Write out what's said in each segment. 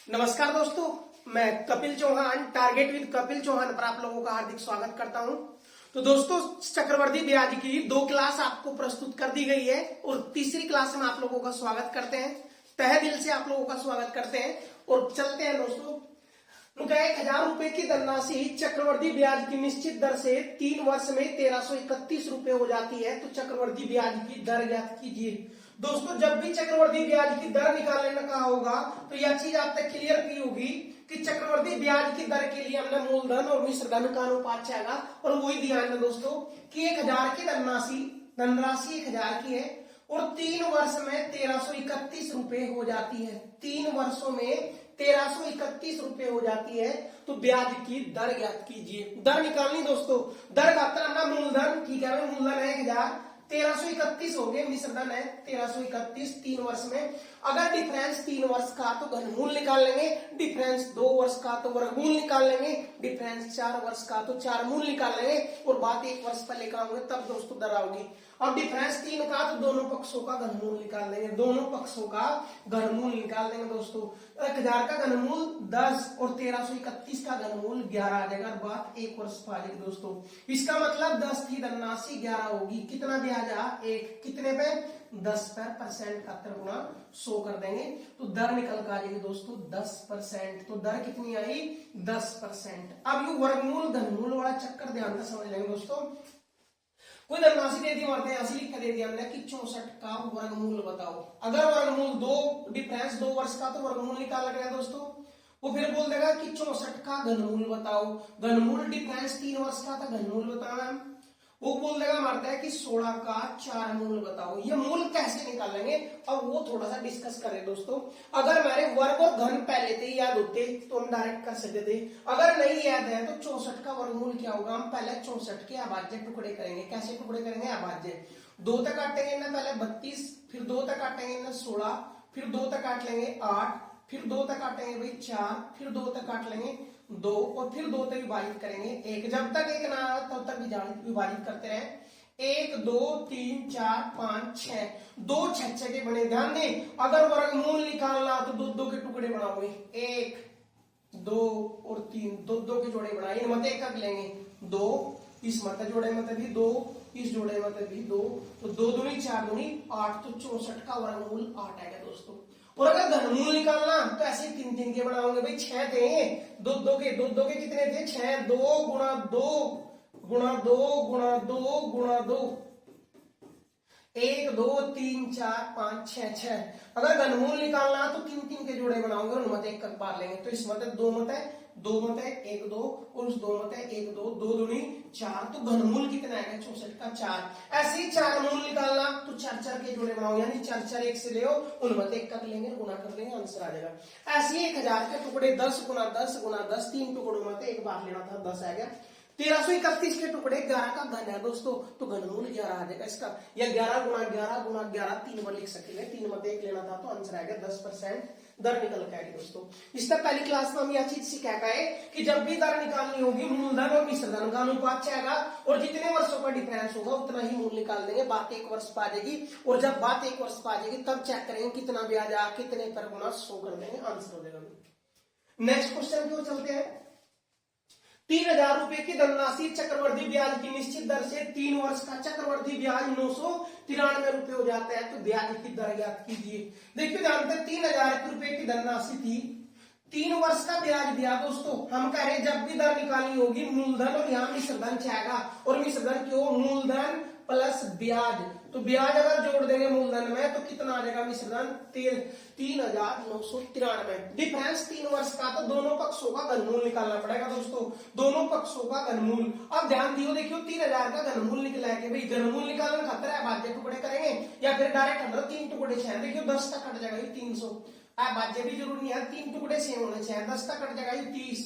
नमस्कार दोस्तों, मैं कपिल चौहान टारगेट विद कपिल चौहान पर आप लोगों का हार्दिक स्वागत करता हूं। तो दोस्तों, चक्रवर्ती ब्याज की 2 क्लास आपको प्रस्तुत कर दी गई है और तीसरी क्लास में आप लोगों का स्वागत करते हैं। तहे दिल से आप लोगों का स्वागत करते हैं और चलते हैं दोस्तों। उनका 1000 रुपए की धनराशि चक्रवर्ती ब्याज की निश्चित दर से 3 वर्ष में 1331 रुपए हो जाती है। तो चक्रवर्ती ब्याज की दर ज्ञात कीजिए। दोस्तों, जब भी चक्रवर्ती ब्याज की दर निकालने का कहा होगा तो यह चीज आप तक क्लियर की होगी कि चक्रवर्ती ब्याज की दर के लिए हमने मूलधन और मिश्र धन का अनुपात चाहेगा और वही ध्यान है दोस्तों कि 1000 की धनराशि 1000 की है और 3 वर्ष में 1331 रुपए हो जाती है। 3 वर्षों में 1331 रुपए हो जाती है। तो ब्याज की दर ज्ञात कीजिए। दर निकालनी दोस्तों, दर का अपना मूलधन, ठीक है, मूलधन है 1000, 1331 हो गए, मिश्र धन है 1331 3 वर्ष में। अगर डिफरेंस 3 वर्ष का तो घनमूल निकाल लेंगे, डिफरेंस 2 वर्ष का तो वर्गमूल निकाल लेंगे, डिफरेंस 4 वर्ष का तो 4 मूल निकाल लेंगे और बात 1 वर्ष पर लेकर आओगे तब दोस्तों दर आओगी। अब डिफरेंस 3 का तो दोनों पक्षों का घनमूल निकाल लेंगे, दोनों पक्षों का घनमूल निकाल लेंगे दोस्तों। 1000 का घनमूल 10 और 1331 का घनमूल 11 आ जाएगा। बात 1 वर्ष पर आ जाएगी दोस्तों। इसका मतलब 10 की धनराशि 11 होगी। कितना ब्याज आ 1, कितने पे 10 पर परसेंट का गुणा 100 कर देंगे तो दर निकल कर आ जाएगी दोस्तों 10%। तो दर कितनी आई 10%। अब ये वर्गमूल घनमूल वाला चक्कर ध्यान से समझ लेंगे दोस्तों। कोई धनराशि दे दी, मारते हैं ऐसी लिख दे दिया हमने कि 64 का वर्गमूल बताओ। अगर वर्गमूल 2 डिफरेंस 2 वर्ष का तो वर्गमूल निकाल गया दोस्तों। वो फिर बोल देगा कि 64 का घनमूल बताओ। घनमूल डिफरेंस 3 वर्ष का था, घनमूल बताना। वो बोल देगा मारता है कि 16 का 4 मूल बताओ। ये मूल कैसे निकालेंगे अब वो थोड़ा सा डिस्कस करें दोस्तों। अगर हमारे वर्ग और घन पहले से याद होते तो हम डायरेक्ट कर सकते थे। अगर नहीं याद है तो 64 का वर्गमूल क्या होगा, हम पहले 64 के अभाज्य टुकड़े करेंगे। कैसे टुकड़े करेंगे, अभाज्य 2 तक काटेंगे ना, पहले 32, फिर 2 तक काटेंगे ना 16, फिर 2 तक काट लेंगे 8, फिर 2 तक काटेंगे भाई 4, फिर 2 तक काट लेंगे 2 और फिर 2 तक विभाजित करेंगे 1। जब तक 1 ना आए तब तक विभाजित करते रहे। 1 2 3 4 5 6, 2 6 के बने। ध्यान दें, अगर वर्गमूल निकालना तो 2 के टुकड़े बनाओगे, 1 2 और 3, 2 के जोड़े बनाए। इन मत 1 का लेंगे 2, इस मत जोड़े मत भी 2, इस जोड़े मत भी 2, तो 2 दूनी 4 दूनी 8, तो 64 का वर्गमूल 8 आएगा दोस्तों। और अगर घनमूल निकालना तो ऐसे 3 के बनाओगे भाई। 6 थे 2 के कितने थे 6, 2 गुणा 2 गुणा 2 गुणा 2 गुणा 2, 1 2 3 4 5 6 6। अगर घनमूल निकालना तो 3 के जोड़े बनाओगे और मत 1 का बार लेंगे। तो इस मत 2 मत है 1 2 और उस 2 मत है 1 2, 2 दूनी 4, तो घनमूल कितना आएगा 64 का 4। ऐसे ही 4 मूल निकालना तो 4 के जोड़े बनाओ, यानी 4 1 से ले उन मत 1 का लेंगे, गुना कर देंगे, आंसर आ जाएगा। ऐसे ही 1000 के टुकड़े 10 गुना 10 गुना 10, 3 टुकड़ों में 1 बार लेना था, 10 आ गया। 1331 के टुकड़े 11 का घन है दोस्तों, तो घनमूल 11 आ जाएगा इसका। या 11 गुना 11 गुना 11 3 बार लिख सकते हैं। 3 मत 1 लेना था तो आंसर आएगा 10%। दर निकल के आएगी दोस्तों। इससे पहली क्लास में हम यह चीज सीखा है कि जब भी दर निकालनी होगी मूलधन और मिश्र धन का अनुपात चाहेगा और जितने वर्षों का डिफरेंस होगा उतना ही मूल निकाल देंगे। बात 1 वर्ष पा जाएगी और जब बात 1 वर्ष पा जाएगी तब चेक करेंगे कितना ब्याज आ, कितने पर गुना 100 कर देंगे, आंसर हो जाएगा। नेक्स्ट क्वेश्चन की ओर चलते हैं। 3000 रुपए की धनराशि चक्रवर्ती ब्याज की निश्चित दर से 3 वर्ष का चक्रवर्ती ब्याज 993 रुपए हो जाता है। तो ब्याज की दर ज्ञात कीजिए। देखिए ध्यान से 3000 रुपए की धनराशि थी, 3 वर्ष का ब्याज दिया दोस्तों। हम कह रहे जब भी दर निकालनी होगी मूलधन और यहाँ मिश्र धन चाहेगा और मिश्र धन क्यों, मूलधन प्लस ब्याज। तो ब्याज अगर जोड़ देंगे मूलधन में तो कितना आ जाएगा मिश्र धन 3993। डिफरेंस 3 वर्ष का तो दोनों पक्षों का घनमूल निकालना पड़ेगा दोस्तों, दोनों पक्षों का घनमूल। अब ध्यान दियो, देखियो 3000 का घनमूल निकला है कि भाई घनमूल निकालना खतरा है, भाज्य टुकड़े करेंगे या फिर डायरेक्ट 3 टुकड़े चाहिए। देखियो 10 तक कट जाएगा 300, भाज्य भी जरूरी नहीं है, 3 टुकड़े सेम होने चाहिए। 10 तक कट जाएगा 30,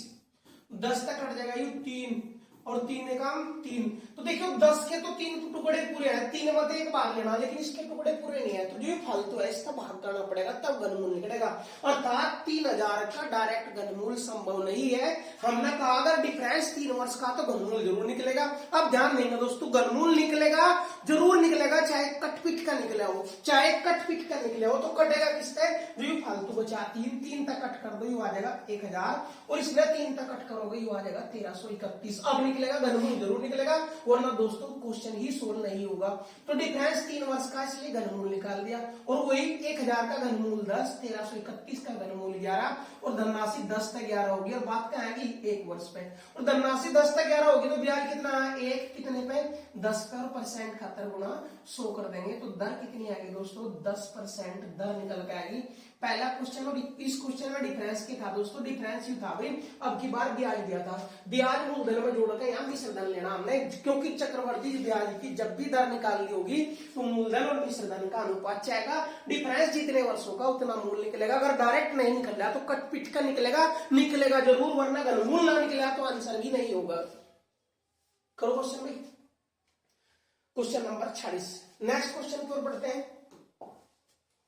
10 तक कट जाएगा 3 और 3 ने काम 3। तो देखियो 10 के तो 3 टुकड़े पूरे हैं, 3 मत 1 भाग लेना, लेकिन इसके टुकड़े पूरे नहीं है तो जो फालतू है इसका भाग करना पड़ेगा तब घनमूल निकलेगा। अर्थात 3000 का डायरेक्ट घनमूल संभव नहीं है। हमने कहा अगर डिफरेंस 3 वर्ष का तो घनमूल जरूर निकलेगा। अब ध्यान देंगे दोस्तों, घनमूल निकलेगा जरूर निकलेगा, चाहे कटपिट का निकला हो, चाहे कटपिट का निकले हो। तो कटेगा किससे, जो ये फालतू बचा तीन तक कट कर दो, यू आ जाएगा 1000, और इसमें 3 तक कट करोगे, यू आ जाएगा 1331। अब निकलेगा घनमूल, जरूर निकलेगा, वरना दोस्तों क्वेश्चन ही सोल्व नहीं होगा। तो डिफरेंस 3 वर्ष का, इसलिए घनमूल निकाल दिया। और वही 1000 का घनमूल 10, 1331 का घनमूल 11, और धनराशि 10 तक 11 होगी। और बात क्या आएगी, 1 वर्ष पे। और धनराशि 10 तक 11 होगी तो ब्याज कितना है, एक कितने पे, 10 पे, और परसेंट खातर गुना 100 कर देंगे। तो दर कितनी आएगी दोस्तों, 10% दर निकल के आएगी। पहला क्वेश्चन और इस क्वेश्चन में डिफरेंस क्या था दोस्तों, डिफरेंस ही था भाई, अब की बार ब्याज दिया था, ब्याज मूलधन में जोड़ के यहाँ मिश्र धन लेना हमने, क्योंकि चक्रवर्ती ब्याज की जब भी दर निकालनी होगी तो मूलधन और मिश्र धन का अनुपात चाहेगा। डिफरेंस जितने वर्षों का उतना मूल निकलेगा। अगर डायरेक्ट नहीं निकल रहा तो कटपिट का निकलेगा जरूर, वरना घनमूल ना निकलेगा तो आंसर भी नहीं होगा। करो क्वेश्चन भाई, क्वेश्चन नंबर 46। नेक्स्ट क्वेश्चन की ओर बढ़ते हैं।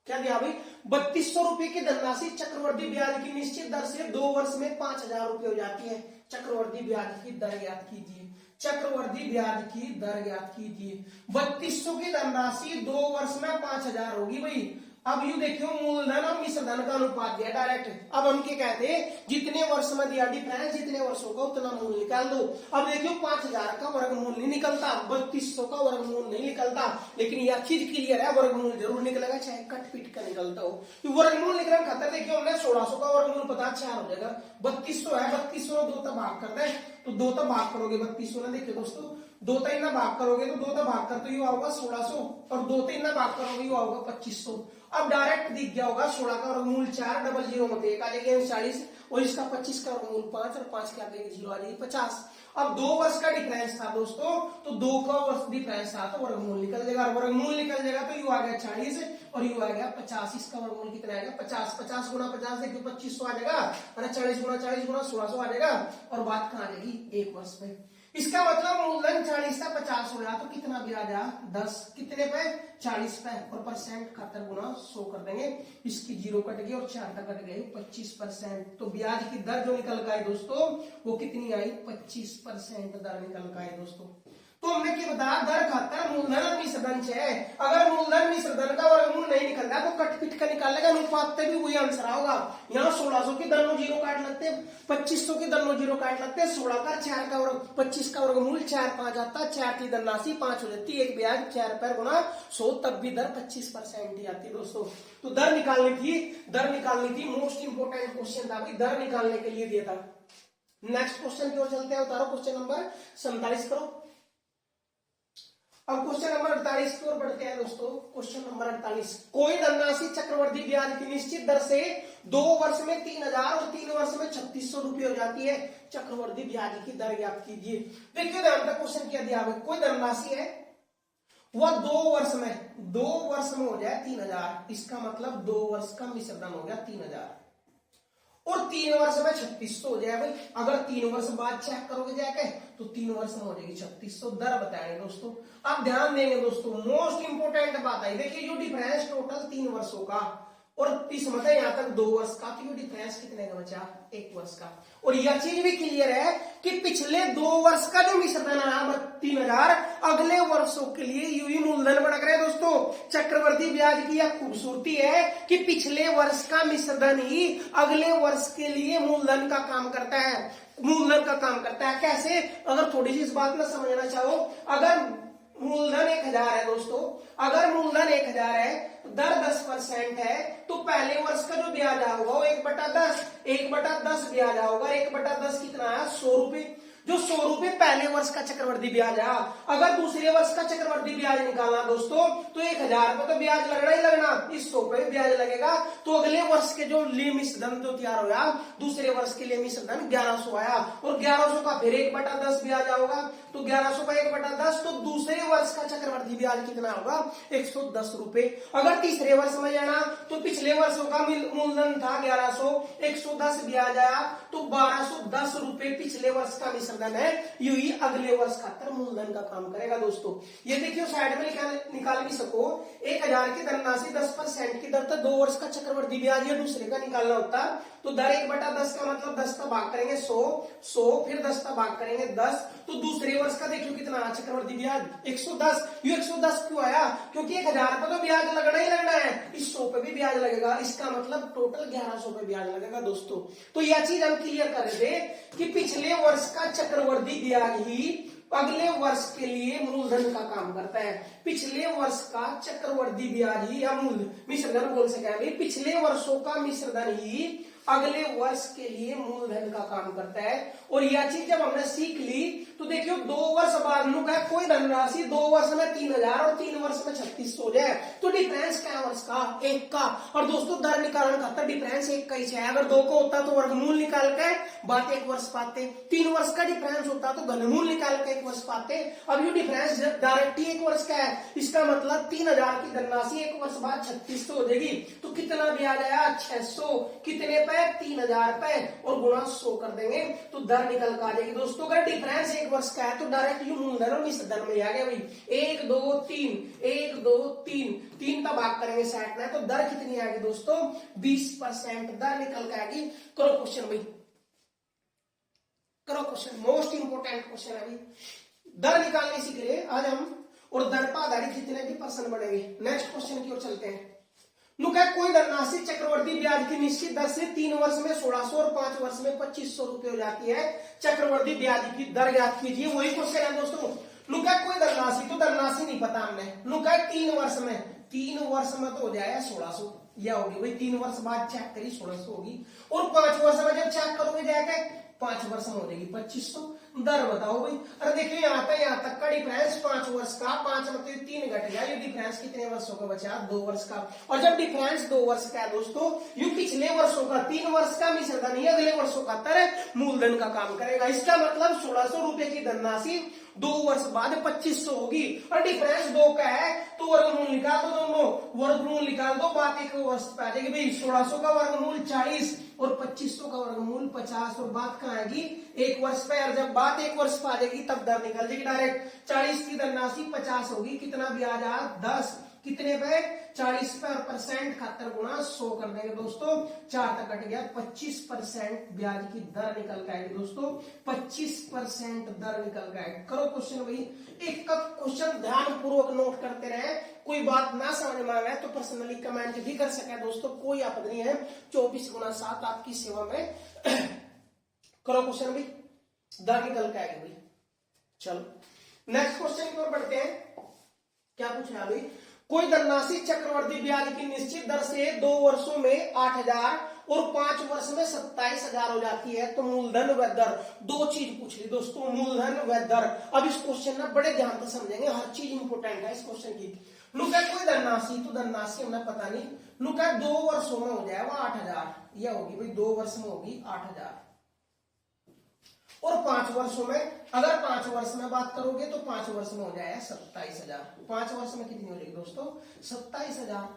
क्या दिया भाई, 3200 रुपए की धनराशि चक्रवर्ती ब्याज की निश्चित दर से 2 वर्ष में 5000 रुपए हो जाती है। चक्रवर्ती ब्याज की दर ज्ञात कीजिए, चक्रवर्ती ब्याज की दर ज्ञात कीजिए। 3200 की धनराशि 2 वर्ष में 5000 होगी भाई। अब यू देखियो, मूलधन और मिश्र धन का अनुपात दिया डायरेक्ट। अब हम क्या कहते हैं, जितने वर्ष में दिया डिफरेंस, जितने वर्षों का उतना मूल निकाल दो। अब देखियो 5000 का वर्गमूल नहीं निकलता, 3200 का वर्गमूल नहीं निकलता, लेकिन यह चीज क्लियर है, वर्गमूल जरूर निकलेगा, चाहे कटपिट का निकलता हो। तो वर्गमूल निकलने खातर देखियो हमने 1600 का वर्गमूल पता 4 हो जाएगा। 3200 है, 3200 2 तक भाग कर दे, तो 2 तक भाग करोगे 3200 ना, देखिए दोस्तों 2 3 ना भाग करोगे तो 2 तक भाग कर तो यू आऊगा 1600, और 2 3 ना भाग करोगे यू आऊगा 2500। अब डायरेक्ट दिख गया होगा 16 का वर्गमूल 4, डबल जीरो में 1 आ जाएगा 40, और इसका 25 का वर्गमूल 5, और 5 क्या आ जाएगी 0 आ जाएगी 50। अब 2 वर्ष का डिफरेंस था दोस्तों, तो 2 का वर्ष डिफरेंस था तो वर्गमूल निकल जाएगा, वर्गमूल निकल जाएगा तो यू आ गया 40, और यू आ गया 50। इसका वर्गमूल कितना आएगा 50, 50 गुना 50 देखिए 2500 आ जाएगा, और 40 गुना 1600 आ जाएगा, और बात कहां आ जाएगी 1 वर्ष में। इसका मतलब मूलधन 40 था 50 हो गया, तो कितना ब्याज आया 10, कितने पे 40 पे, और परसेंट खातर गुना 100 कर देंगे। इसकी 0 कट गई और 4 तक कट गई 25%। तो ब्याज की दर जो निकल का है दोस्तों वो कितनी आई, 25% दर निकल का है दोस्तों। तो हमने क्या बताया, दर खातर मूलधन और मिश्र धन है। अगर मूलधन मिश्र धन का वर्गमूल नहीं निकल रहा तो कटपिट का निकालेगा, अनुपात भी वही आंसर होगा। यहाँ 1600 की दर 0 काट लगते, 2500 की दर 0 काट लगते, 16 का 4 का वर्ग 25 का वर्गमूल 4 5 आता, 4 की धनराशि 5 हो जाती, एक ब्याज 4 पर गुना 100, तब भी दर 25% ही आती दोस्तों। तो दर निकालनी थी, मोस्ट इंपोर्टेंट क्वेश्चन था भाई, दर निकालने के लिए दिया था। नेक्स्ट क्वेश्चन की ओर चलते हैं, उतारो क्वेश्चन नंबर 47 करो। अब क्वेश्चन नंबर 48 की ओर बढ़ते हैं दोस्तों। क्वेश्चन नंबर 48, कोई धनराशि चक्रवर्ती ब्याज की निश्चित दर से 2 वर्ष में 3000 और 3 वर्ष में 3600 रुपये हो जाती है। चक्रवर्ती ब्याज की दर ज्ञात कीजिए। देखिए ध्यान तक क्वेश्चन क्या दिया है, कोई धनराशि है वह 2 वर्ष में हो जाए 3000, इसका मतलब 2 वर्ष का मिश्र धन हो गया 3000, और 3 वर्ष में 3600 हो जाए भाई। अगर 3 वर्ष बाद चेक करोगे जाके तो 3 वर्ष में हो जाएगी 3600, दर बताएंगे दोस्तों। आप ध्यान देंगे दोस्तों, मोस्ट इंपोर्टेंट बात है, देखिए जो डिफरेंस टोटल 3 वर्षों का और इस मतलब यहाँ तक 2 वर्ष का, तो ये डिफरेंस कितने का बचा 1 वर्ष का। और यह चीज भी क्लियर है कि पिछले 2 वर्ष का जो मिश्र धन आया 3000, अगले वर्षों के लिए यू ही मूलधन बना रहे दोस्तों। चक्रवर्ती ब्याज की यह खूबसूरती है कि पिछले वर्ष का मिश्र धन ही अगले वर्ष के लिए मूलधन का काम करता है। कैसे, अगर थोड़ी सी इस बात में समझना चाहो, अगर मूलधन 1000 है दोस्तों, अगर मूलधन 1000 है, दर 10% है, तो पहले वर्ष का जो ब्याज होगा वो 1/10 ब्याज होगा। 1/10 कितना है 100 रुपए, जो 100 रुपए पहले वर्ष का चक्रवर्ती ब्याज है। अगर दूसरे वर्ष का चक्रवर्ती ब्याज निकालना दोस्तों तो 1000 पे तो ब्याज लगना ही लगना, इस 100 पे ब्याज लगेगा। तो अगले वर्ष के जो लिए मिश्र धन जो तैयार होगा, दूसरे वर्ष के लिए मिश्र धन 1100 आया, और 1100 का फिर 1/10 ब्याज होगा, तो 1100 का 1/10, तो दूसरे वर्ष का चक्रवर्ती ब्याज कितना होगा 110 रुपए। अगर तीसरे वर्ष में जाना तो पिछले वर्षों का मूलधन था 1100, 110 ब्याज आया, तो 1210 रुपए पिछले वर्ष का मिश्र धन है, यू ही अगले वर्ष खातर मूलधन का काम करेगा दोस्तों। ये देखियो साइड में निकाल भी सको, 1000 की धनराशि 10% की दर, तो 2 वर्ष का चक्रवर्ती ब्याज या दूसरे का निकालना होता, तो दर 1/10 का मतलब 10 का भाग करेंगे 100, फिर 10 का भाग करेंगे 10, तो दूसरे वर्ष का देखियो कितना आया चक्रवर्ती ब्याज 110। ये 110 क्यों आया? क्योंकि 1000 पे तो ब्याज लगना ही लगना है, इस 100 पे भी ब्याज लगेगा, इसका मतलब टोटल 1100 पे ब्याज लगेगा दोस्तों। तो यह चीज हम क्लियर कर रहे थे कि पिछले वर्ष का चक्रवर्ती ब्याज ही अगले वर्ष के लिए मूलधन का काम करता है। पिछले वर्ष का चक्रवर्ती ब्याज ही या मूल मिश्रधन बोल सके भाई, पिछले वर्षों का मिश्रधन ही अगले वर्ष के लिए मूलधन का काम करता है। और यह चीज जब हमने सीख ली तो देखियो 2 वर्ष बाद का कोई धनराशि 2 वर्ष में 3000 और 3 वर्ष में 3600 हो जाए तो डिफरेंस क्या वर्ष का? 1 का। और दोस्तों दर निकालना खातर डिफरेंस 1 का ही है। अगर 2 को होता तो वर्गमूल निकाल के बात 1 वर्ष पाते, 3 वर्ष का डिफरेंस होता तो घनमूल निकाल के 1 वर्ष पाते। अब ये डिफरेंस डायरेक्ट ही 1 वर्ष का है, इसका मतलब 3000 की धनराशि 1 वर्ष बाद 3600 हो जाएगी। तो कितना ब्याज आया? 600। कितने पे? 3000 पे, और गुणा 100 कर देंगे तो दर निकल कर आ जाएगी दोस्तों। अगर डिफरेंस 1 वर्ष का है तो डायरेक्ट यू मूलधन और मिश्रधन में आ गया भाई। 1 2 3 1 2 3 का भाग करेंगे 60 में, तो दर कितनी आएगी दोस्तों? 20% दर निकल के आएगी। करो क्वेश्चन भाई, करो क्वेश्चन, मोस्ट इंपोर्टेंट क्वेश्चन है भाई। दर निकालने सीख रहे आज हम, और दर पर आधारित कितने की परसेंट बढ़ेंगे। नेक्स्ट क्वेश्चन की ओर चलते हैं। कोई धनराशि चक्रवर्ती ब्याज की निश्चित दर से 3 वर्ष में 1600 और 5 वर्ष में 2500 रुपए हो जाती है। चक्रवर्ती ब्याज की दर ज्ञात कीजिए। वही क्वेश्चन है दोस्तों। कोई धनराशि, तो धनराशि नहीं पता हमने। 3 वर्ष में, 3 वर्ष में तो हो जाएगा 1600, यह होगी भाई। 3 वर्ष बाद चेक करी 1600 होगी, और 5 वर्ष में जब चेक करोगे जाके 5 वर्ष में हो जाएगी 2500। दर बताओ भाई। अरे देखिए यहाँ तक का डिफरेंस 5 वर्ष का, 5 में 3 घट गया, ये डिफरेंस कितने वर्षों का बचा? 2 वर्ष का। और जब डिफरेंस 2 वर्ष का है दोस्तों, यू पिछले वर्षों का 3 वर्ष का मिश्रधन ही अगले वर्षों का तरह मूलधन का काम करेगा। इसका मतलब 1600 रुपए की धनराशि 2 वर्ष बाद 2500 होगी, और डिफरेंस 2 का है तो वर्गमूल निकाल दो, दोनों वर्गमूल निकाल दो, बात 1 वर्ष पे आ जाएगी भाई। 1600 का वर्गमूल 40 और 2500 का वर्गमूल 50, और बात कहाँ आएगी? 1 वर्ष पे। और जब बात 1 वर्ष पे आ जाएगी तब दर निकल जाएगी डायरेक्ट। 40 की धनराशि 50 होगी, कितना ब्याज आया? 10। कितने पे? 40 पे, और परसेंट खातर गुणा 100 कर देंगे दोस्तों। 4 तक कट गया, 25% ब्याज की दर निकल के आएगी दोस्तों। 25% दर निकल के आएगी। करो क्वेश्चन भाई, एक का क्वेश्चन ध्यान पूर्वक नोट करते रहे। कोई बात ना समझ में आए तो पर्सनली कमेंट भी कर सके दोस्तों, कोई आपत्ति नहीं है। 24x7 आपकी सेवा में। करो क्वेश्चन भाई, दर निकल के आएगी भाई। चलो नेक्स्ट क्वेश्चन की ओर बढ़ते हैं। क्या पूछा अभी? कोई धनराशि चक्रवर्ती ब्याज की निश्चित दर से 2 वर्षों में 8000 और 5 वर्ष में 27000 हो जाती है, तो मूलधन व दर। 2 चीज पूछ ली दोस्तों, मूलधन व दर। अब इस क्वेश्चन ना बड़े ध्यान से समझेंगे, हर चीज इंपोर्टेंट है इस क्वेश्चन की। कोई धनराशि, तो धनराशि हमें पता नहीं। 2 वर्षों में हो जाएगा 8000, यह होगी भाई 2 वर्ष में होगी 8000, और 5 वर्षों में, अगर 5 वर्ष में बात करोगे तो 5 वर्ष में हो जाएगा 27000। 5 वर्ष में कितनी हो जाएगी दोस्तों? 27000।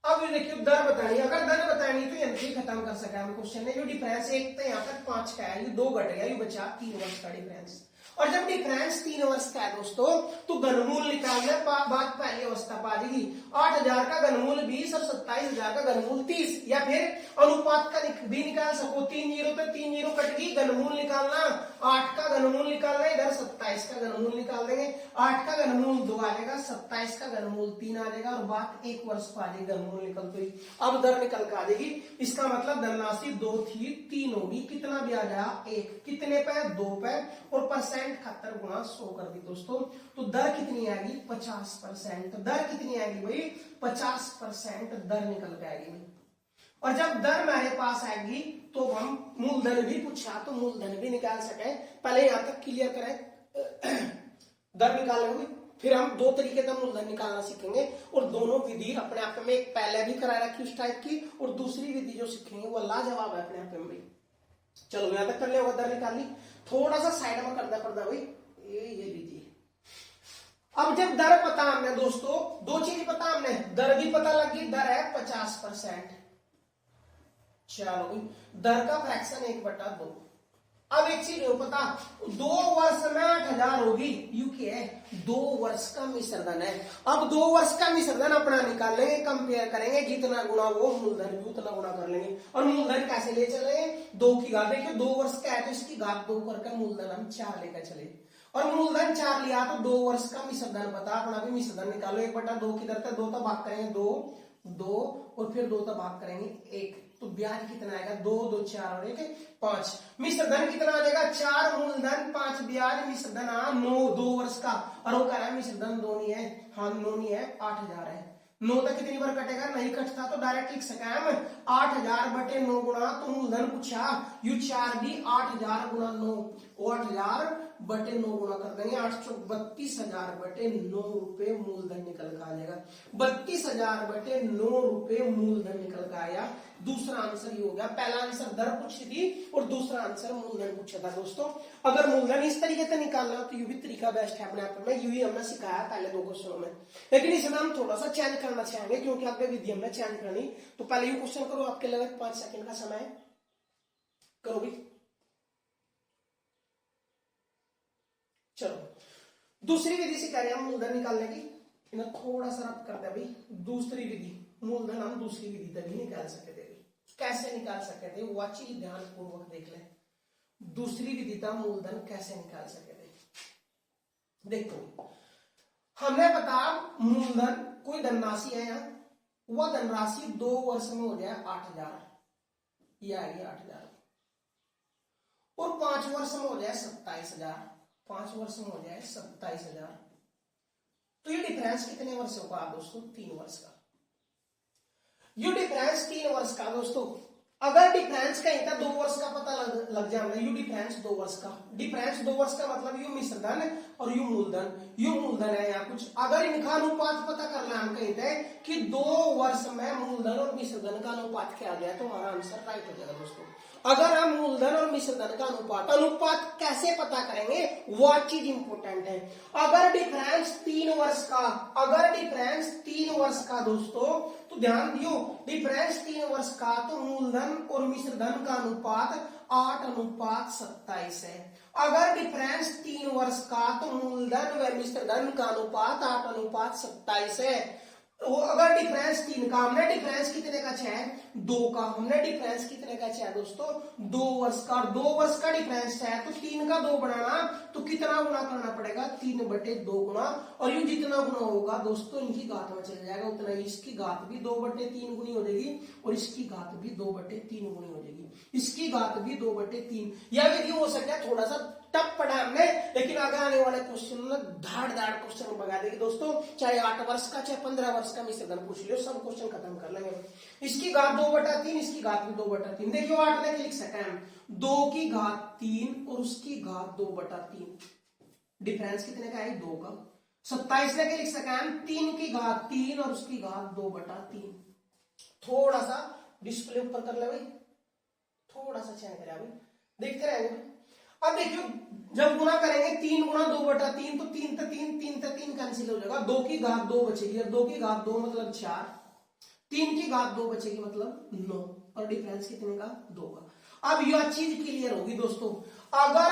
अब ये देखिए दर बतानी, अगर दर बतानी तो यंत्र खत्म कर सका हम क्वेश्चन ने। जो डिफरेंस 1 तो यहाँ तक 5 का है, ये 2 घट गया, ये बचा 3 वर्ष का डिफरेंस। और जब डिफरेंस 3 वर्ष का है दोस्तों, तो घनमूल निकालने बात पहली अवस्था पा जाएगी। 8000 का घनमूल 20 और 27000 का घनमूल 30, या फिर अनुपात का भी निकाल सको। 3 जीरो तो 3 जीरो कट गई, घनमूल निकालना, 8 का घनमूल निकालना, इधर 27 का घनमूल निकाल देंगे। 8 का घनमूल 2 आ जाएगा, 27 का घनमूल 3 आ जाएगा, और बात 1 वर्ष पा जाएगी, घनमूल निकल गई। अब दर निकल कर आ जाएगी। इसका मतलब धनराशि 2 थी 3 होगी, कितना ब्याज आया? 1। कितने पे? 2 पे, और परसेंट खातर गुणा 100 कर दी दोस्तों। तो दर कितनी आएगी? 50%। दर कितनी आएगी भाई? 50% दर निकल के आएगी। और जब दर हमारे पास आएगी तो हम मूलधन भी पूछा तो मूलधन भी निकाल सके। पहले यहां तक क्लियर करें। दर निकालेंगे, फिर हम 2 तरीके का मूलधन निकालना सीखेंगे, और दोनों विधि अपने आप में, एक पहले भी करा रखी उस टाइप की, और दूसरी विधि जो सीखेंगे वो लाजवाब है अपने आप में। चलो यहां तक कर लिया, दर निकाल ली। थोड़ा सा साइड में करना पड़ता भाई, ये लीजिए। अब जब दर पता हमने दोस्तों, 2 चीज पता हमने, दर भी पता लगी, दर है 50%। चलो भाई, दर का फ्रैक्शन 1/2। अब एक चीज हो पता, 2 वर्ष में 8000 होगी, यूके है 2 वर्ष का मिश्रधन है। अब 2 वर्ष का मिश्रधन अपना निकाल लेंगे, कंपेयर करेंगे, जितना गुणा वो मूलधन भी उतना गुणा कर लेंगे। और मूलधन कैसे ले चलेंगे? 2 की घात। देखिए 2 वर्ष का है तो इसकी घात 2 करके मूलधन हम 4 लेकर चले। और मूलधन 4 लिया तो 2 वर्ष का मिश्रधन बता, अपना भी मिश्रधन निकालो। 1/2 किधर था, 2 तक भाग करेंगे 2 और फिर 2 तक भाग करेंगे 1, तो ब्याज कितना आएगा 2 2 4 और 1 5। मिश्रधन कितना आ जाएगा 4 मूलधन 5 ब्याज, मिश्रधन 9 2 वर्ष का, और वो कह रहा है मिश्रधन 2 नहीं है, हाँ 9 नहीं है 8000 है। 9 तक कितनी बार कटेगा, नहीं कटता तो डायरेक्ट लिख सके हम 8000 बटे 9 गुणा, तो मूलधन पूछा यू 4 भी 8000 गुणा 9, 8000 बटे 9 गुणा कर देंगे 322000 बटे 9 रुपए मूलधन निकल कर आ जाएगा। 32,000 बटे 9 रुपए मूलधन निकल कर आया। दूसरा आंसर ये हो गया। पहला आंसर दर पूछी थी और दूसरा आंसर मूलधन पूछा था। दोस्तों अगर मूलधन इस तरीके से निकालना तो यू भी तरीका बेस्ट है अपने आप में, यू ही हमने सिखाया पहले 2 क्वेश्चनों में, लेकिन इसमें हम थोड़ा सा चेंज करना चाहेंगे क्योंकि आपके विधि हमने चेंज करनी। तो पहले यू क्वेश्चन करो, आपके लगभग 5 सेकंड का समय करो भी। चलो दूसरी विधि से कह रहे हैं हम मूलधन निकालने की, इन्हें थोड़ा सा रब कर दे भाई। दूसरी विधि मूलधन हम दूसरी विधि तभी निकाल सकते थे। कैसे निकाल सकते थे वो अच्छी ध्यान पूर्वक देख ले। दूसरी विधि था मूलधन कैसे निकाल सकते थे। देखो हमें पता मूलधन कोई धनराशि है यहाँ, वह धनराशि 2 वर्ष में हो जाए 8000, ये आ गया 8000, और 5 वर्ष में हो जाए 27,000, 5 वर्ष में हो जाए 27,000। तो ये डिफरेंस कितने वर्षों का दोस्तों, 3 वर्ष का। ये डिफरेंस 3 वर्ष का दोस्तों। अगर डिफरेंस कहीं था 2 वर्ष का पता लग जाएगा, यू डिफरेंस 2 वर्ष का। डिफरेंस 2 वर्ष का मतलब यू मिश्रधन और यू मूलधन, यू मूलधन है यहाँ कुछ। अगर इनका अनुपात पता करना हम कहीं थे कि 2 वर्ष में मूलधन और मिश्रधन का अनुपात क्या आ गया तो हमारा आंसर राइट हो जाएगा दोस्तों। अगर हम मूलधन और मिश्रधन का अनुपात कैसे पता करेंगे वो चीज इंपॉर्टेंट है। अगर डिफरेंस 3 वर्ष का, अगर डिफरेंस 3 वर्ष का दोस्तों, तो ध्यान दियो डिफरेंस 3 वर्ष का, तो मूलधन और मिश्रधन का अनुपात 8:27 है। अगर डिफरेंस 3 वर्ष का, तो मूलधन व मिश्रधन का अनुपात 8:27 है। वो अगर डिफरेंस 3 का, हमने डिफरेंस कितने का 6 2 का, हमने डिफरेंस कितने का 6 दोस्तों 2 वर्ष का, 2 वर्ष का डिफरेंस है तो 3 का 2 बनाना, तो कितना गुना करना पड़ेगा 3/2 गुना, और ये जितना गुना होगा दोस्तों इनकी घात में चल जाएगा उतना ही। इसकी घात भी 2/3 गुनी हो जाएगी और इसकी घात भी 2/3 गुनी हो जाएगी, इसकी घात भी 2/3। यह विधि हो सकता है थोड़ा सा टफ पढ़ा हमने, लेकिन आगे आने वाले क्वेश्चन में धाड़ क्वेश्चन बगा देगी दोस्तों। चाहे 8 वर्ष का चाहे 15 वर्ष का मिश्रधन पूछ लियो, सब क्वेश्चन खत्म कर लेंगे। इसकी घात 2/3, इसकी घात भी 2/3। देखियो 8 में लिख सकते हैं 2 की घात 3 और उसकी घात 2/3। डिफरेंस कितने का है 2 का। 27 में लिख सकते हैं 3 की घात 3 और उसकी घात 2/3। थोड़ा सा डिस्प्ले ऊपर कर ले भाई, थोड़ा सा चेंज करें भाई, देखते रहेंगे। अब देखियो जब गुना करेंगे 3 गुणा 2/3 तो 3 कैंसिल हो जाएगा, 2 की घात 2 बचेगी, और 2 की घात 2 मतलब 4, 3 की घात 2 बचेगी मतलब 9, और डिफरेंस कितने का 2 का। अब यह चीज क्लियर होगी दोस्तों। अगर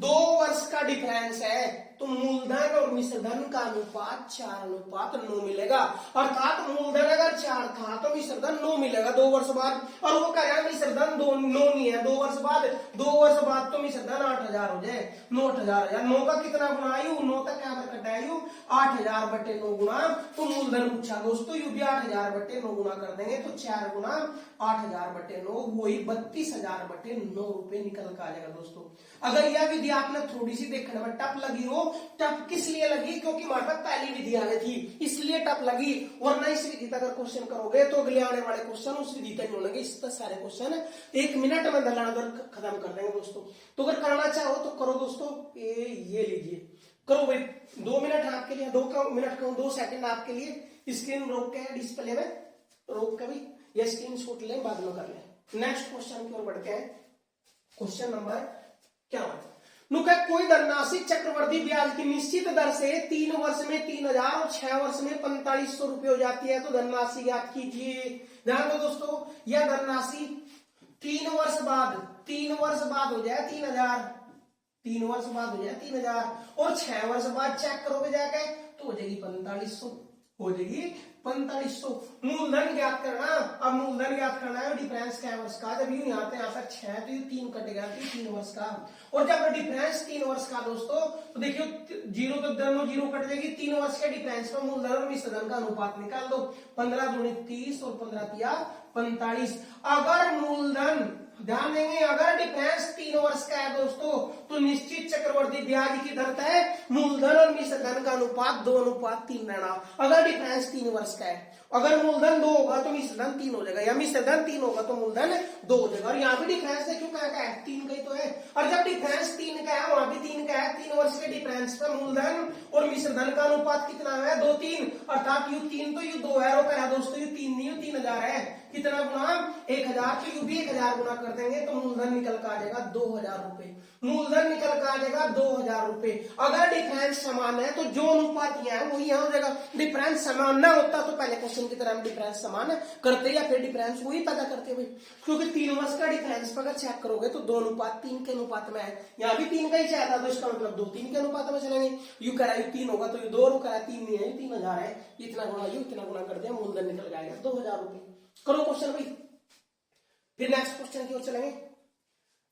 2 वर्ष का डिफरेंस है तो मूलधन और मिश्रधन का अनुपात 4:9 मिलेगा, अर्थात मूलधन अगर 4 था तो मिश्रधन 9 मिलेगा 2 वर्ष बाद। और वो कह रहा है मिश्रधन 9 नहीं है 2 वर्ष बाद, 2 वर्ष बाद तो मिश्रधन 8,000 हो जाए, 9,000। 9 का कितना गुना आयु, 9 तक क्या कटा आयु 8,000/9 गुना, तो मूलधन पूछा दोस्तों, यू भी 8,000/9 गुना कर देंगे तो 4 गुना 8,000/9 वही 32,000/9 रुपए निकल कर आ जाएगा दोस्तों। अगर यह विधि आपने थोड़ी सी देखने में टफ लगी हो, टफ किस लिए लगी क्योंकि हमारे पास पहली विधि आ गई थी इसलिए टफ लगी, वरना इस विधि तक अगर क्वेश्चन करोगे तो अगले आने वाले क्वेश्चन उस विधि तक नहीं होंगे। इस तरह सारे क्वेश्चन 1 मिनट में दलादल खत्म कर देंगे दोस्तों। तो अगर करना चाहो तो करो दोस्तों, ये लीजिए करो भाई, 2 मिनट आपके लिए, 2 सेकंड आपके लिए स्क्रीन रोक के डिस्प्ले में रोक के भी या स्क्रीन शॉट ले बाद में कर ले। नेक्स्ट क्वेश्चन की ओर बढ़ते हैं। क्वेश्चन नंबर क्या नुका, कोई धनराशि चक्रवर्ती ब्याज की निश्चित दर से 3 वर्ष में 3,000 और 6 वर्ष में 4500 रुपए हो जाती है, तो धनराशि ज्ञात कीजिए। ध्यान दो दोस्तों, यह धनराशि 3 वर्ष बाद हो जाए 3,000, 3 वर्ष बाद हो जाए 3,000 और 6 वर्ष बाद चेक करोगे जाके तो हो जाएगी 4500, हो जाएगी 4500। मूलधन ज्ञात करना, अब मूलधन ज्ञात करना है डिफरेंस क्या वर्ष का। जब यूं यहाँ पे यहाँ तक 6 तो ये 3 कटेगा तो 3 वर्ष का। और जब डिफरेंस 3 वर्ष का दोस्तों, तो देखियो जीरो तो दोनों जीरो कट जाएगी। 3 वर्ष के डिफरेंस में मूलधन और मिश्रधन का अनुपात निकाल दो। 15 दूनी 30 और 15 तिया 45। अगर मूलधन, ध्यान देंगे, अगर डिफरेंस 3 वर्ष का है दोस्तों, तो निश्चित चक्रवर्ती ब्याज की दर है मूलधन और मिश्रधन का अनुपात 2:3 रहना। अगर डिफरेंस 3 वर्ष का है, अगर मूलधन 2 होगा तो मिश्रधन 3 हो जाएगा, या मिश्रधन 3 होगा तो मूलधन 2 हो जाएगा। और यहाँ भी डिफरेंस देखियो क्या का है, 3 का ही तो है। और जब डिफरेंस 3 का है, वहां भी 3 का है। 3 वर्ष के डिफरेंस पर मूलधन और मिश्रधन का अनुपात कितना है, 2:3। अर्थात यू 3 तो यू 2 है, और कह दोस्तों यू 3 नहीं, यू 3000 है। कितना गुना, 1000, तो यू भी 1000 गुना कर देंगे तो मूलधन निकल कर आ जाएगा 2000 रुपए। मूलधन निकल कर आ जाएगा 2000 रुपए। अगर डिफरेंस समान है तो जो अनुपात यहाँ है वही यहाँ हो जाएगा। डिफरेंस समान ना होता तो पहले क्वेश्चन की तरह हम डिफरेंस समान करते या फिर डिफरेंस वही पैदा करते हुए, क्योंकि 3 वर्ष का डिफरेंस पर अगर चेक करोगे तो 2:3 के अनुपात में है। यहाँ भी 3 का ही चाहता तो इसका मतलब 2:3 के अनुपात में चलेंगे। यू करा यू 3 होगा तो यू 2, करा 3 नहीं है, 3000 है। इतना गुना यू इतना गुना कर दिया, मूलधन निकल जाएगा 2000 रुपए। करो क्वेश्चन भाई। फिर नेक्स्ट क्वेश्चन की ओर चलेंगे।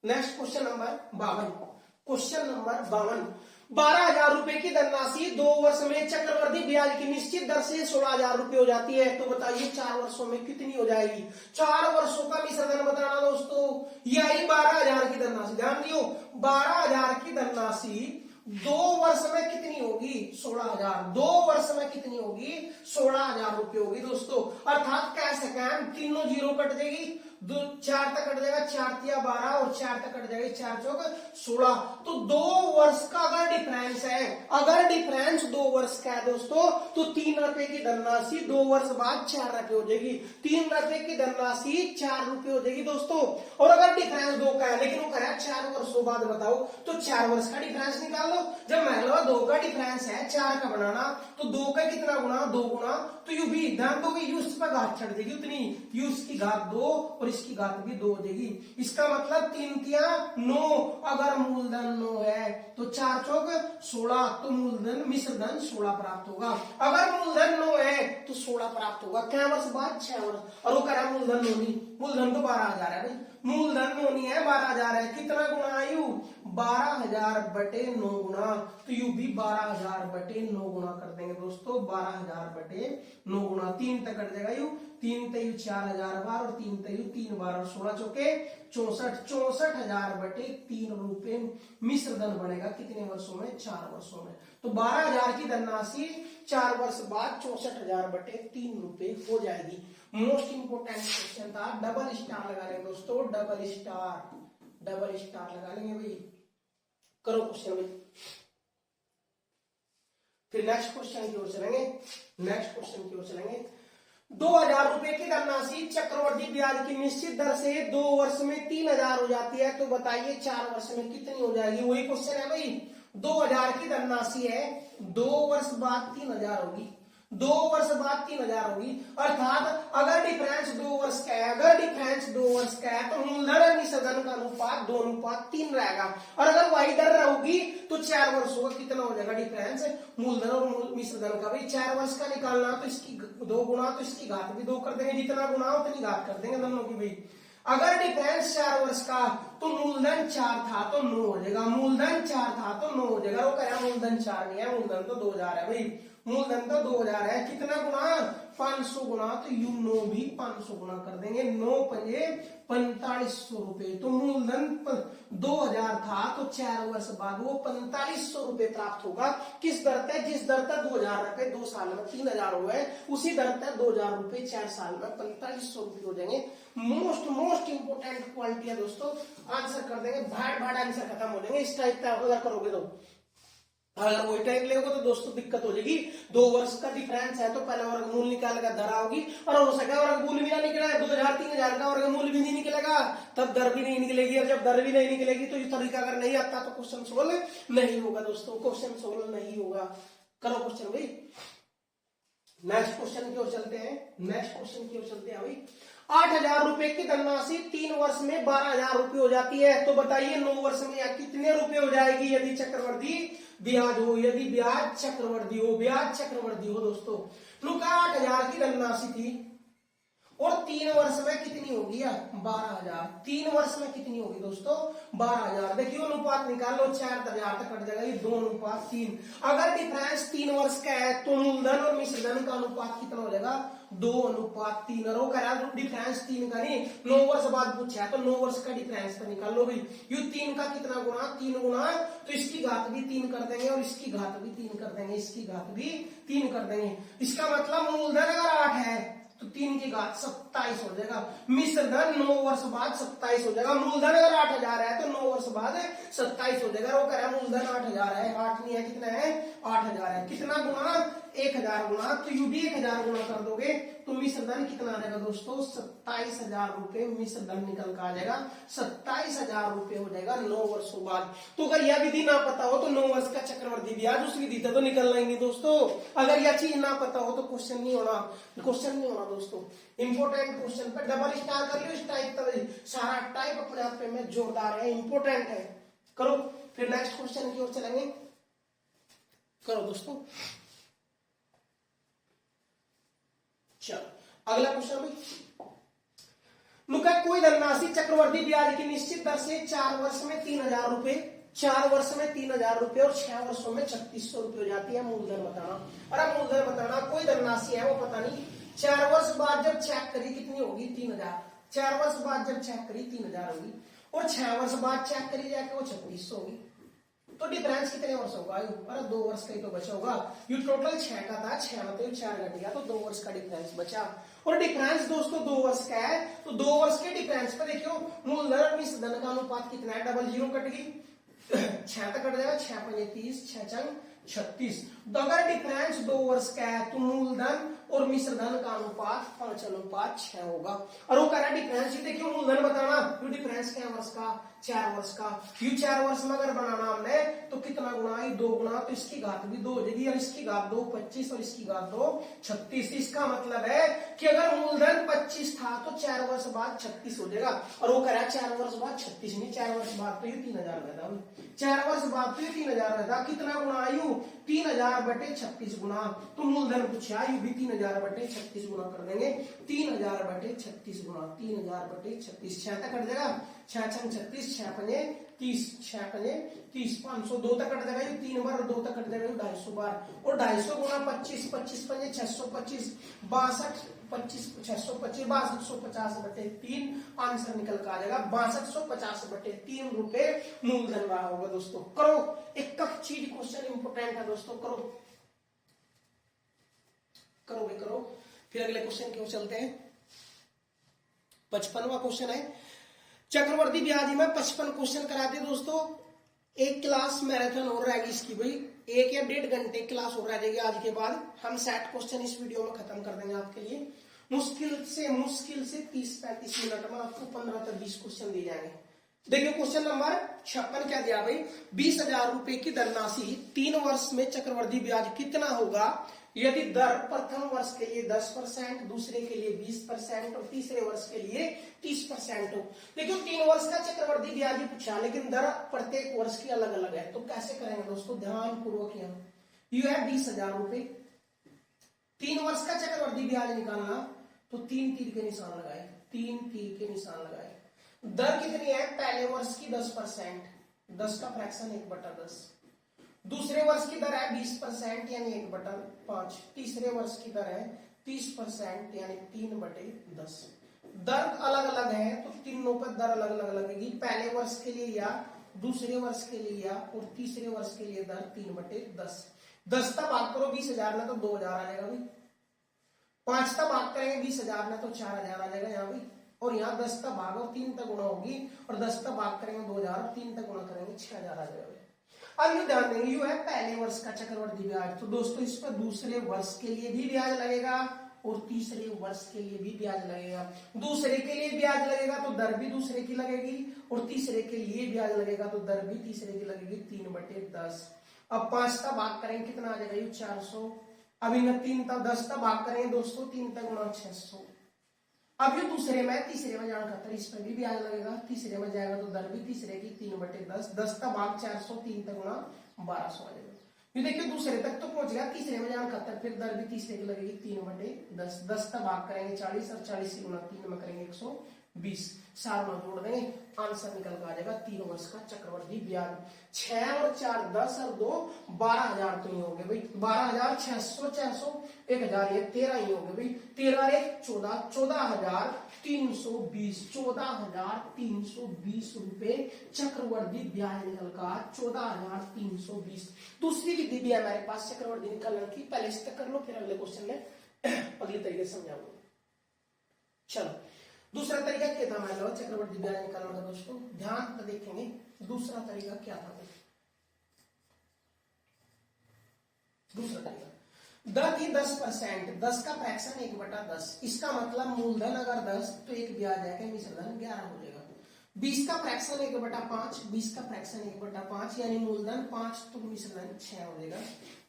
Next question number 52। Question number 52, 12,000 रुपए की धनराशि 2 वर्ष में चक्रवर्ती ब्याज की निश्चित दर से 16,000 रुपए हो जाती है। तो बताइए 4 वर्षों में कितनी हो जाएगी। 4 वर्षों का मिश्रधन बताना दोस्तों। यही 12,000 की धनराशि, ध्यान दियो, 12,000 की धनराशि 2 वर्ष में कितनी होगी, 16,000। 2 वर्ष में कितनी होगी, 16,000 रुपए होगी दोस्तों। अर्थात कह सके हम, तीनों जीरो कट जाएगी, 4 तक कट जाएगा, 4 तिया 12 और 4 तक कट जाएगी, 4 चौक 16। तो 2 वर्ष का अगर डिफरेंस है, अगर डिफरेंस 2 वर्ष का है दोस्तों, तो 3 रुपए की धनराशि 2 वर्ष बाद 4 रुपए हो जाएगी। 3 रुपए की धनराशि 4 रुपए हो जाएगी दोस्तों। और अगर डिफरेंस 2 का है, लेकिन वो कह 4 वर्षों बाद बताओ, तो 4 वर्ष का डिफरेंस निकाल लो। जब मान लो 2 का डिफरेंस है, 4 का बनाना, तो 2 का कितना गुना, 2 गुना, तो यू भी ध्यान दो कि यू उस पर घात छड़ देगी उतनी, यू उसकी घात 2 और इसकी घात भी 2 हो जाएगी। इसका मतलब 3 तिया 9। अगर मूलधन 9 है तो 4 चौक 16, तो मूलधन मिश्रधन 16 प्राप्त होगा। अगर मूलधन 9 है तो 16 प्राप्त होगा। क्या वर्ष बाद, 6 वर्ष। और वो कह रहा मूलधन 9 नहीं, मूलधन तो 12,000 है भाई, मूलधन 9 नहीं है, 12,000 है। कितना गुना आयु, 12,000 बटे 9 गुना, तो यू भी 12,000 बटे 9 गुना कर देंगे दोस्तों। 12,000 बटे 9 गुना, 3 तक कट जाएगा यू, 3 तयु 4,000 बार और 3 तयु 3 बार और 16 चौके 64। 64,000 बटे 3 रुपए मिश्रधन बनेगा कितने वर्षों में, 4 वर्षों में। तो 12,000 की धनराशि 4 वर्ष बाद 64,000 बटे 3 रुपए हो जाएगी। मोस्ट इंपोर्टेंट क्वेश्चन था, डबल स्टार लगा लेंगे दोस्तों, डबल स्टार लगा लेंगे भाई। करो क्वेश्चन भाई। फिर नेक्स्ट क्वेश्चन की ओर चलेंगे। नेक्स्ट क्वेश्चन की ओर चलेंगे। 2,000 रुपए की धनराशि चक्रवर्ती ब्याज की निश्चित दर से 2 वर्ष में 3,000 हो जाती है। तो बताइए 4 वर्ष में कितनी हो जाएगी। वही क्वेश्चन है भाई। 2,000 की धनराशि है, 2 वर्ष बाद 3,000 होगी, 2 वर्ष बाद 3,000 होगी। अर्थात अगर डिफरेंस 2 वर्ष का है, अगर डिफरेंस 2 वर्ष का है, तो मूलधन और मिश्रधन का अनुपात 2:3 रहेगा। और अगर वही दर रहेगी तो 4 वर्षों का कितना हो जाएगा डिफरेंस, मूलधन और मिश्रधन का। भाई 4 वर्ष का निकालना तो इसकी 2 गुना, तो इसकी घात भी 2 कर देंगे, जितना गुना उतनी घात कर देंगे दोनों की भाई। अगर डिफरेंस 4 वर्ष का, तो मूलधन 4 था तो 9 हो जाएगा, मूलधन 4 था तो 9 हो जाएगा। वो कह रहा मूलधन 4 नहीं है, मूलधन तो 2,000 है भाई, मूलधन तो 2,000 है। कितना गुना, 500 गुना, तो यू 9 भी 500 गुना कर देंगे, 9 पंजे 4500 रुपए। तो मूलधन 2,000 था तो 4 वर्ष बाद वो 4500 रुपए प्राप्त होगा। किस दर पे, जिस दर पे 2,000 रुपए 2 साल में 3,000 हुए, उसी दर पे 2,000 रुपए 4 साल में 4500 रुपए हो जाएंगे। मोस्ट इंपोर्टेंट क्वालिटी है दोस्तों। आंसर कर देंगे, भाड़ आंसर खत्म हो जाएंगे इस टाइप का अगर करोगे तो। अगर वही टाइप लेगा तो दोस्तों दिक्कत हो जाएगी। 2 वर्ष का डिफरेंस है तो पहले वर्गमूल निकाल कर धरा होगी, और हो सका वर्गमूल भी ना निकला, 2,000 3,000 का वर्गमूल भी नहीं निकलेगा, तब दर भी नहीं निकलेगी। और जब दर भी नहीं निकलेगी तो ये तरीका अगर नहीं आता तो क्वेश्चन सोल्व नहीं होगा दोस्तों, क्वेश्चन सोल्व नहीं होगा। करो क्वेश्चन भाई। नेक्स्ट क्वेश्चन की ओर चलते हैं, नेक्स्ट क्वेश्चन की ओर चलते हैं भाई। 8,000 रुपए की धनराशि 3 वर्ष में 12,000 रुपए हो जाती है। तो बताइए 9 वर्ष में या कितने रुपए हो जाएगी यदि चक्रवर्ती ब्याज हो, यदि ब्याज चक्रवर्ती हो, ब्याज चक्रवर्ती हो दोस्तों। नु कहा 8,000 की धनराशि थी और 3 वर्ष में कितनी होगी यार 12,000। 3 वर्ष में कितनी होगी दोस्तों 12,000। देखिए अनुपात निकाल लो, 4,000 तक कट जाएगा, ये 2:3। अगर डिफरेंस 3 वर्ष का है तो मूलधन और मिश्र धन का अनुपात कितना हो जाएगा 2:3। और वो कह डिफरेंस 3 का नहीं, 9 वर्ष बाद पूछा है तो 9 वर्ष का डिफरेंस तो निकाल लो भाई। यू 3 का कितना गुना 3 गुना, तो इसकी घात भी 3 कर देंगे और इसकी घात भी 3 कर देंगे, इसकी घात भी 3 कर देंगे। इसका मतलब मूलधन अगर 8 है तो 3 की घात 27 हो जाएगा। मिश्र धन 9 वर्ष बाद 27 हो जाएगा। मूलधन अगर 8,000 है तो 9 वर्ष बाद 27 हो जाएगा। वो कह रहा है मूलधन 8,000 है, 8 नहीं है, कितना है 8,000 है। कितना गुना 1,000 गुना, तो यू भी 1,000 गुना कर दोगे तो मिश्र धन कितना आ जाएगा दोस्तों 27,000 रुपए मिश्र धन निकल कर आ जाएगा। 27,000 रुपए हो जाएगा 9 वर्षों बाद। तो अगर यह विधि ना पता हो तो 9 वर्ष का चक्रवर्ती ब्याज उस विधि से तो निकल लेंगे दोस्तों। अगर यह चीज ना पता हो तो क्वेश्चन नहीं होना, क्वेश्चन नहीं होना दोस्तों। इंपोर्टेंट क्वेश्चन पर डबल स्टार कर लो, इस टाइप का सारा टाइप अपने आप में जोरदार है, इंपोर्टेंट है। करो फिर नेक्स्ट क्वेश्चन की ओर चलेंगे। करो दोस्तों, चलो अगला क्वेश्चन भाई। नुका कोई धनराशि चक्रवर्ती ब्याज की निश्चित दर से 4 वर्ष में 3,000 रुपए, 4 वर्ष में 3,000 रुपए और 6 वर्षों में 3,600 रुपए हो जाती है। मूलधन बताना। अरे मूलधन बताना, कोई धनराशि है वो पता नहीं। 4 वर्ष बाद जब चेक करी कितनी होगी 3,000। 4 वर्ष बाद जब चेक करी 3,000 होगी और 6 वर्ष बाद चेक करी जाके वो 3,600 होगी। तो डिफरेंस कितने वर्ष होगा? अरे 2 वर्ष का ही तो बचा होगा। ये टोटल 6 का था, 6 में तो 4 घट गया तो 2 वर्ष का डिफरेंस बचा। और डिफरेंस दोस्तों 2 वर्ष का है तो 2 वर्ष के डिफरेंस पर देखियो मूलधन और मिश्र धन का अनुपात कितना है, डबल जीरो कट गई 6 तक कट जाएगा, 6 पंजे 30, 6 चंग 36। तो अगर डिफरेंस 2 वर्ष का है तो मूलधन और मिश्र धन का अनुपात 5:6 होगा। और वो कह रहा है डिफरेंस देखियो मूलधन बताना, तो डिफरेंस क्या वर्ष का 4 वर्ष का। यू 4 वर्ष में अगर बनाना हमने तो कितना गुना, ये 2 गुना, तो इसकी घात भी 2 हो जाएगी और इसकी घात 2 25 और इसकी घात 2 36। इसका मतलब है कि अगर मूलधन 25 था तो 4 वर्ष बाद 36 हो जाएगा। और वो कह रहा है 4 वर्ष बाद 36 नहीं, 4 वर्ष बाद तो ये 3,000 रहता, 4 वर्ष बाद तो ये 3,000 रहता। कितना गुना आयु 3,000/36 गुना, तो मूलधन पूछा आयु भी 3,000/36 गुना कर देंगे। 3,000/36 गुना 3,000/36, 6 तक कट जाएगा, 6 छंग 36, 6 पंजे 30, 6 पंजे 30, 500 तक कट जाएगा, 3 बार 2 तक कट जाएगा 250 बार। और 250 गुना 25, 25 पंजे 625, 62 25 625, 6250/3 आंसर निकल कर आ जाएगा 6250/3 रुपए मूलधन रहा होगा दोस्तों। करो एक चीज क्वेश्चन इंपोर्टेंट है दोस्तों, करो करो भाई करो। फिर अगले क्वेश्चन की ओर चलते हैं। 55वां क्वेश्चन है। चक्रवर्ती ब्याज में 55 क्वेश्चन कराते दोस्तों। एक क्लास मैराथन और रहेगी इसकी भाई, 1 या 1.5 घंटे क्लास हो रह जाएगी। आज के बाद हम 60 क्वेश्चन इस वीडियो में खत्म कर देंगे आपके लिए। मुश्किल से 30-35 मिनट में आपको 15 से 20 क्वेश्चन दिए जाएंगे। देखिए क्वेश्चन नंबर 56 क्या दिया भाई, 20,000 रुपए की धनराशि 3 वर्ष में चक्रवर्ती ब्याज कितना होगा यदि दर प्रथम वर्ष के लिए 10%, दूसरे के लिए 20% और तीसरे वर्ष के लिए 30% हो। देखिए 3 वर्ष का चक्रवर्ती ब्याज पूछा, लेकिन दर प्रत्येक वर्ष की अलग अलग है। तो कैसे करेंगे दोस्तों, ध्यान पूर्वक यहाँ यू है 20,000 रुपए, 3 वर्ष का चक्रवर्ती ब्याज निकालना तो 3 तीर के निशान लगाए, 3 तीर के निशान लगाए। दर कितनी है, पहले वर्ष की 10%, 10 का फ्रैक्शन 1/10। दूसरे वर्ष की दर है 20% यानी 1/5। तीसरे वर्ष की दर है 30% यानी 3/10। दर अलग अलग है तो तीनों पर दर अलग अलग लगेगी, पहले वर्ष के लिए या दूसरे वर्ष के लिए या और तीसरे वर्ष के लिए दर 3/10। 10 का भाग करो 20,000 में तो 2,000 आ जाएगा भाई। 5 का भाग करेंगे 20,000 में तो 4,000 आ जाएगा यहाँ भाई। और यहाँ 10 का भाग और 3 तक गुणा होगी और 10 का भाग करेंगे 2,000 और 3 तक गुणा करेंगे 6,000 आ जाएगा। अब यू ध्यान देंगे यू है पहले वर्ष का चक्रवर्ती ब्याज, तो दोस्तों इस पर दूसरे वर्ष के लिए भी ब्याज लगेगा और तीसरे वर्ष के लिए भी ब्याज लगेगा। दूसरे के लिए ब्याज लगेगा तो दर भी दूसरे की लगेगी और तीसरे के लिए ब्याज लगेगा तो दर भी तीसरे की लगेगी 3/10। अब 5 का भाग करेंगे कितना आ जाएगा ये 400। अब इन 3 का 10 का भाग करेंगे दोस्तों 3 तक गुणा 600 अब ये दूसरे में तीसरे में जान खातर इस पर भी ब्याज लगेगा, तीसरे में जाएगा तो दर भी तीसरे की 3/10, 10 का भाग 400, 3 तक गुणा 1200 आ जाएगा। ये देखिए दूसरे तक तो पहुंच गया, तीसरे में जान खातर फिर दर भी तीसरे की लगेगी 3/10, 10 का भाग करेंगे 40 और 40 की गुणा 3 में करेंगे 120, सार में जोड़ देंगे, आंसर निकल कर आ जाएगा 3 वर्ष का चक्रवर्ती ब्याज। 6 और 4 10 और 2 12,000 तो ही हो गए भाई, 12,600, 400 1000, ये 13 ही हो गए भाई, 13 और 1 14, 14,320, 14,320 रुपए चक्रवर्ती ब्याज निकल का 14,320। दूसरी विधि भी है हमारे पास चक्रवर्ती निकालने की, पहले इस तक कर लो फिर अगले क्वेश्चन में अगले तरीके से समझाऊंगा। चलो दूसरा तरीका क्या था मान लो चक्रवर्ती ब्याज निकालने का दोस्तों, ध्यान से देखेंगे दूसरा तरीका क्या था। दूसरा तरीका दर थी 10%, 10 का फ्रैक्शन 1/10, इसका मतलब मूलधन अगर 10 तो एक ब्याज आएगा, मिश्रधन 11 हो जाएगा। 20 का फ्रैक्शन 1/5, 20 का फ्रैक्शन 1/5 यानी मूलधन 5 तो मिश्रधन 6 हो जाएगा।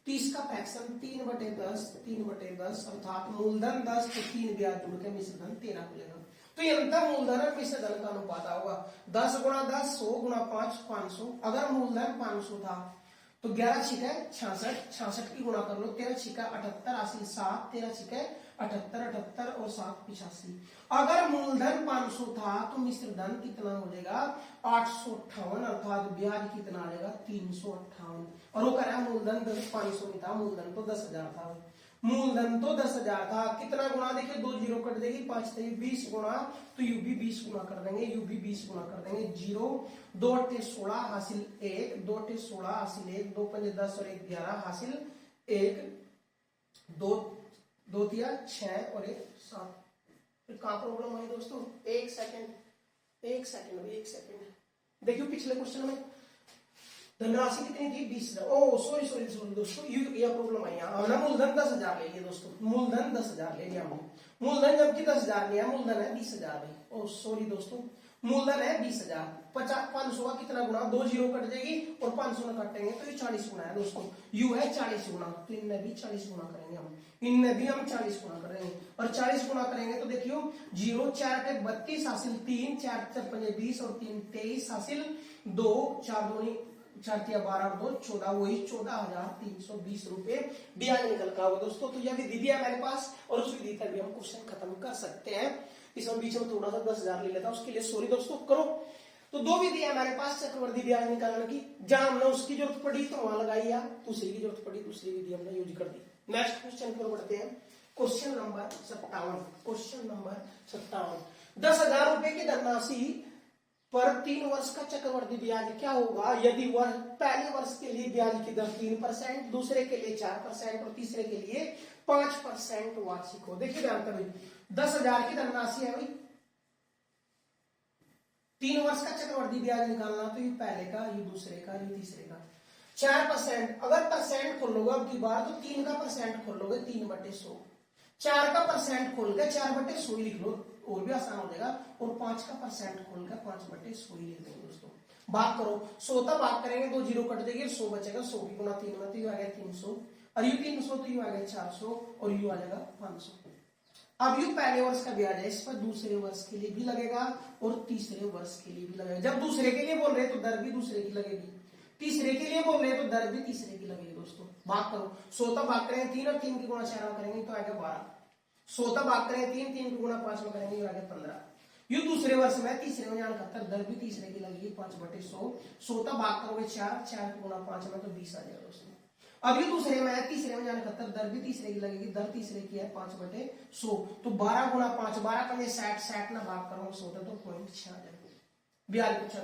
30 का फ्रैक्शन 3/10, 3/10 अर्थात मूलधन 10 तो 3 ब्याज जुड़ के मिश्रधन 13 हो जाएगा। तो ये अंतर मूलधन और मिश्रधन का अनुपात होगा 10 गुणा 10, 100 गुणा 5 500। अगर मूलधन 500 था तो 11 छिके 66, 66 की गुणा कर लो, 13 छिका 78, हासिल 7, 13 छिके 78, 78 और 7 85। अगर मूलधन 500 था तो मिश्रधन कितना हो जाएगा 858, अर्थात ब्याज कितना आ जाएगा 358। और वो कह रहा है मूलधन 500 नहीं था, मूलधन तो 10,000 था, मूलधन तो 10,000 था। कितना गुणा देखिए 2 जीरो कट देगी, 5 से 20 गुणा, तो यू भी 20 गुणा कर देंगे, यू भी 20 गुणा कर देंगे। 0 2 8 16 हासिल 1, 2 8 16 हासिल 1, 2 5 10 और 1 11 हासिल 1, 2 2 3 6 और 1 7। फिर कहां प्रॉब्लम आई दोस्तों, एक सेकंड एक सेकंड देखियो पिछले क्वेश्चन में धनराशि कितनी थी 20,000। ओ सॉरी दोस्तों, ये प्रॉब्लम आई यहाँ ना, मूलधन 10,000 ले लिया दोस्तों, मूलधन 10,000 ले लिया हमने, मूलधन जबकि 10,000 लिया, मूलधन है 20,000 भाई। ओ सॉरी दोस्तों, मूलधन है 20,000, 500 का कितना गुना, 2 जीरो कट जाएगी और 500 में काटेंगे तो ये 40 गुना है दोस्तों, यू है 40 गुना, तो इनमें भी 40 गुना करेंगे हम, इनमें भी हम 40 गुना करेंगे। और 40 गुना करेंगे तो देखियो 0 4 के 32 हासिल 3, 4 4 5 20 और 3 23 हासिल 2, 4 2 4 12 2 14, वही 14,320 रुपए ब्याज निकल का होगा दोस्तों। तो यह विधि है हमारे पास और उस विधि पर भी हम क्वेश्चन खत्म कर सकते हैं। इसमें बीच में थोड़ा सा 10,000 ले लेता, उसके लिए सॉरी दोस्तों करो। तो दो विधि है हमारे पास चक्रवर्ती ब्याज निकालने की, जहां हमने उसकी जरूरत पड़ी तो वहां लगाई, या दूसरी की जरूरत पड़ी दूसरी विधि हमने यूज कर दी। नेक्स्ट क्वेश्चन पर बढ़ते हैं, क्वेश्चन नंबर 57। क्वेश्चन नंबर 57, 10,000 रुपए की धनराशि पर 3 वर्ष का चक्रवर्ती ब्याज क्या होगा यदि वह पहले वर्ष के लिए ब्याज की दर 3%, दूसरे के लिए 4% और तीसरे के लिए 5% वार्षिक हो। देखिए ध्यान करें, 10,000 की धनराशि है भाई, 3 वर्ष का चक्रवर्ती ब्याज निकालना, तो ये पहले का, ये दूसरे का, ये तीसरे का। 4%, अगर परसेंट खोलोगे अब की बार तो 3 का परसेंट खोलोगे 3/100, 4 का परसेंट खोल के 4/100 ही लिख लो और भी आसान हो जाएगा, और 5 का परसेंट खोल कर 5/100 ही लिख देंगे दोस्तों। भाग करो, 100 का भाग करेंगे 2 जीरो कट देंगे, 100 बचेगा, 100 की गुणा 3 में तो यू आ गया 300, और यू 300 तो यू आ गया 400 और यू आ जाएगा 500। अब यू पहले वर्ष का ब्याज है, इस पर दूसरे वर्ष के लिए भी लगेगा और तीसरे वर्ष के लिए भी लगेगा। जब दूसरे के लिए बोल रहे तो दर भी दूसरे की लगेगी, तीसरे के लिए बोल रहे तो दर भी तीसरे की लगेगी दोस्तों। भाग करो, 100 का भाग करेंगे 3 और 3 की गुणा 4 करेंगे तो आएगा 12, 100 का भाग करेंगे 3, 3 की गुणा 5 में करेंगे आगे 15। यू दूसरे वर्ष में तीसरे में जान खातर दर भी तीसरे की लगेगी 5/100, 100 का भाग करोगे 4, 4 की गुणा 5 में तो 20 आ जाएगा दोस्तों। अब ये दूसरे में है, तीसरे में जाने खातर दर भी तीसरे की लगेगी, दर तीसरे की है 5/100, तो 12 गुणा 5, 12 का 60, 60 ना भाग करो 100 तो 0.6 आ जाएगा। ब्याज पूछा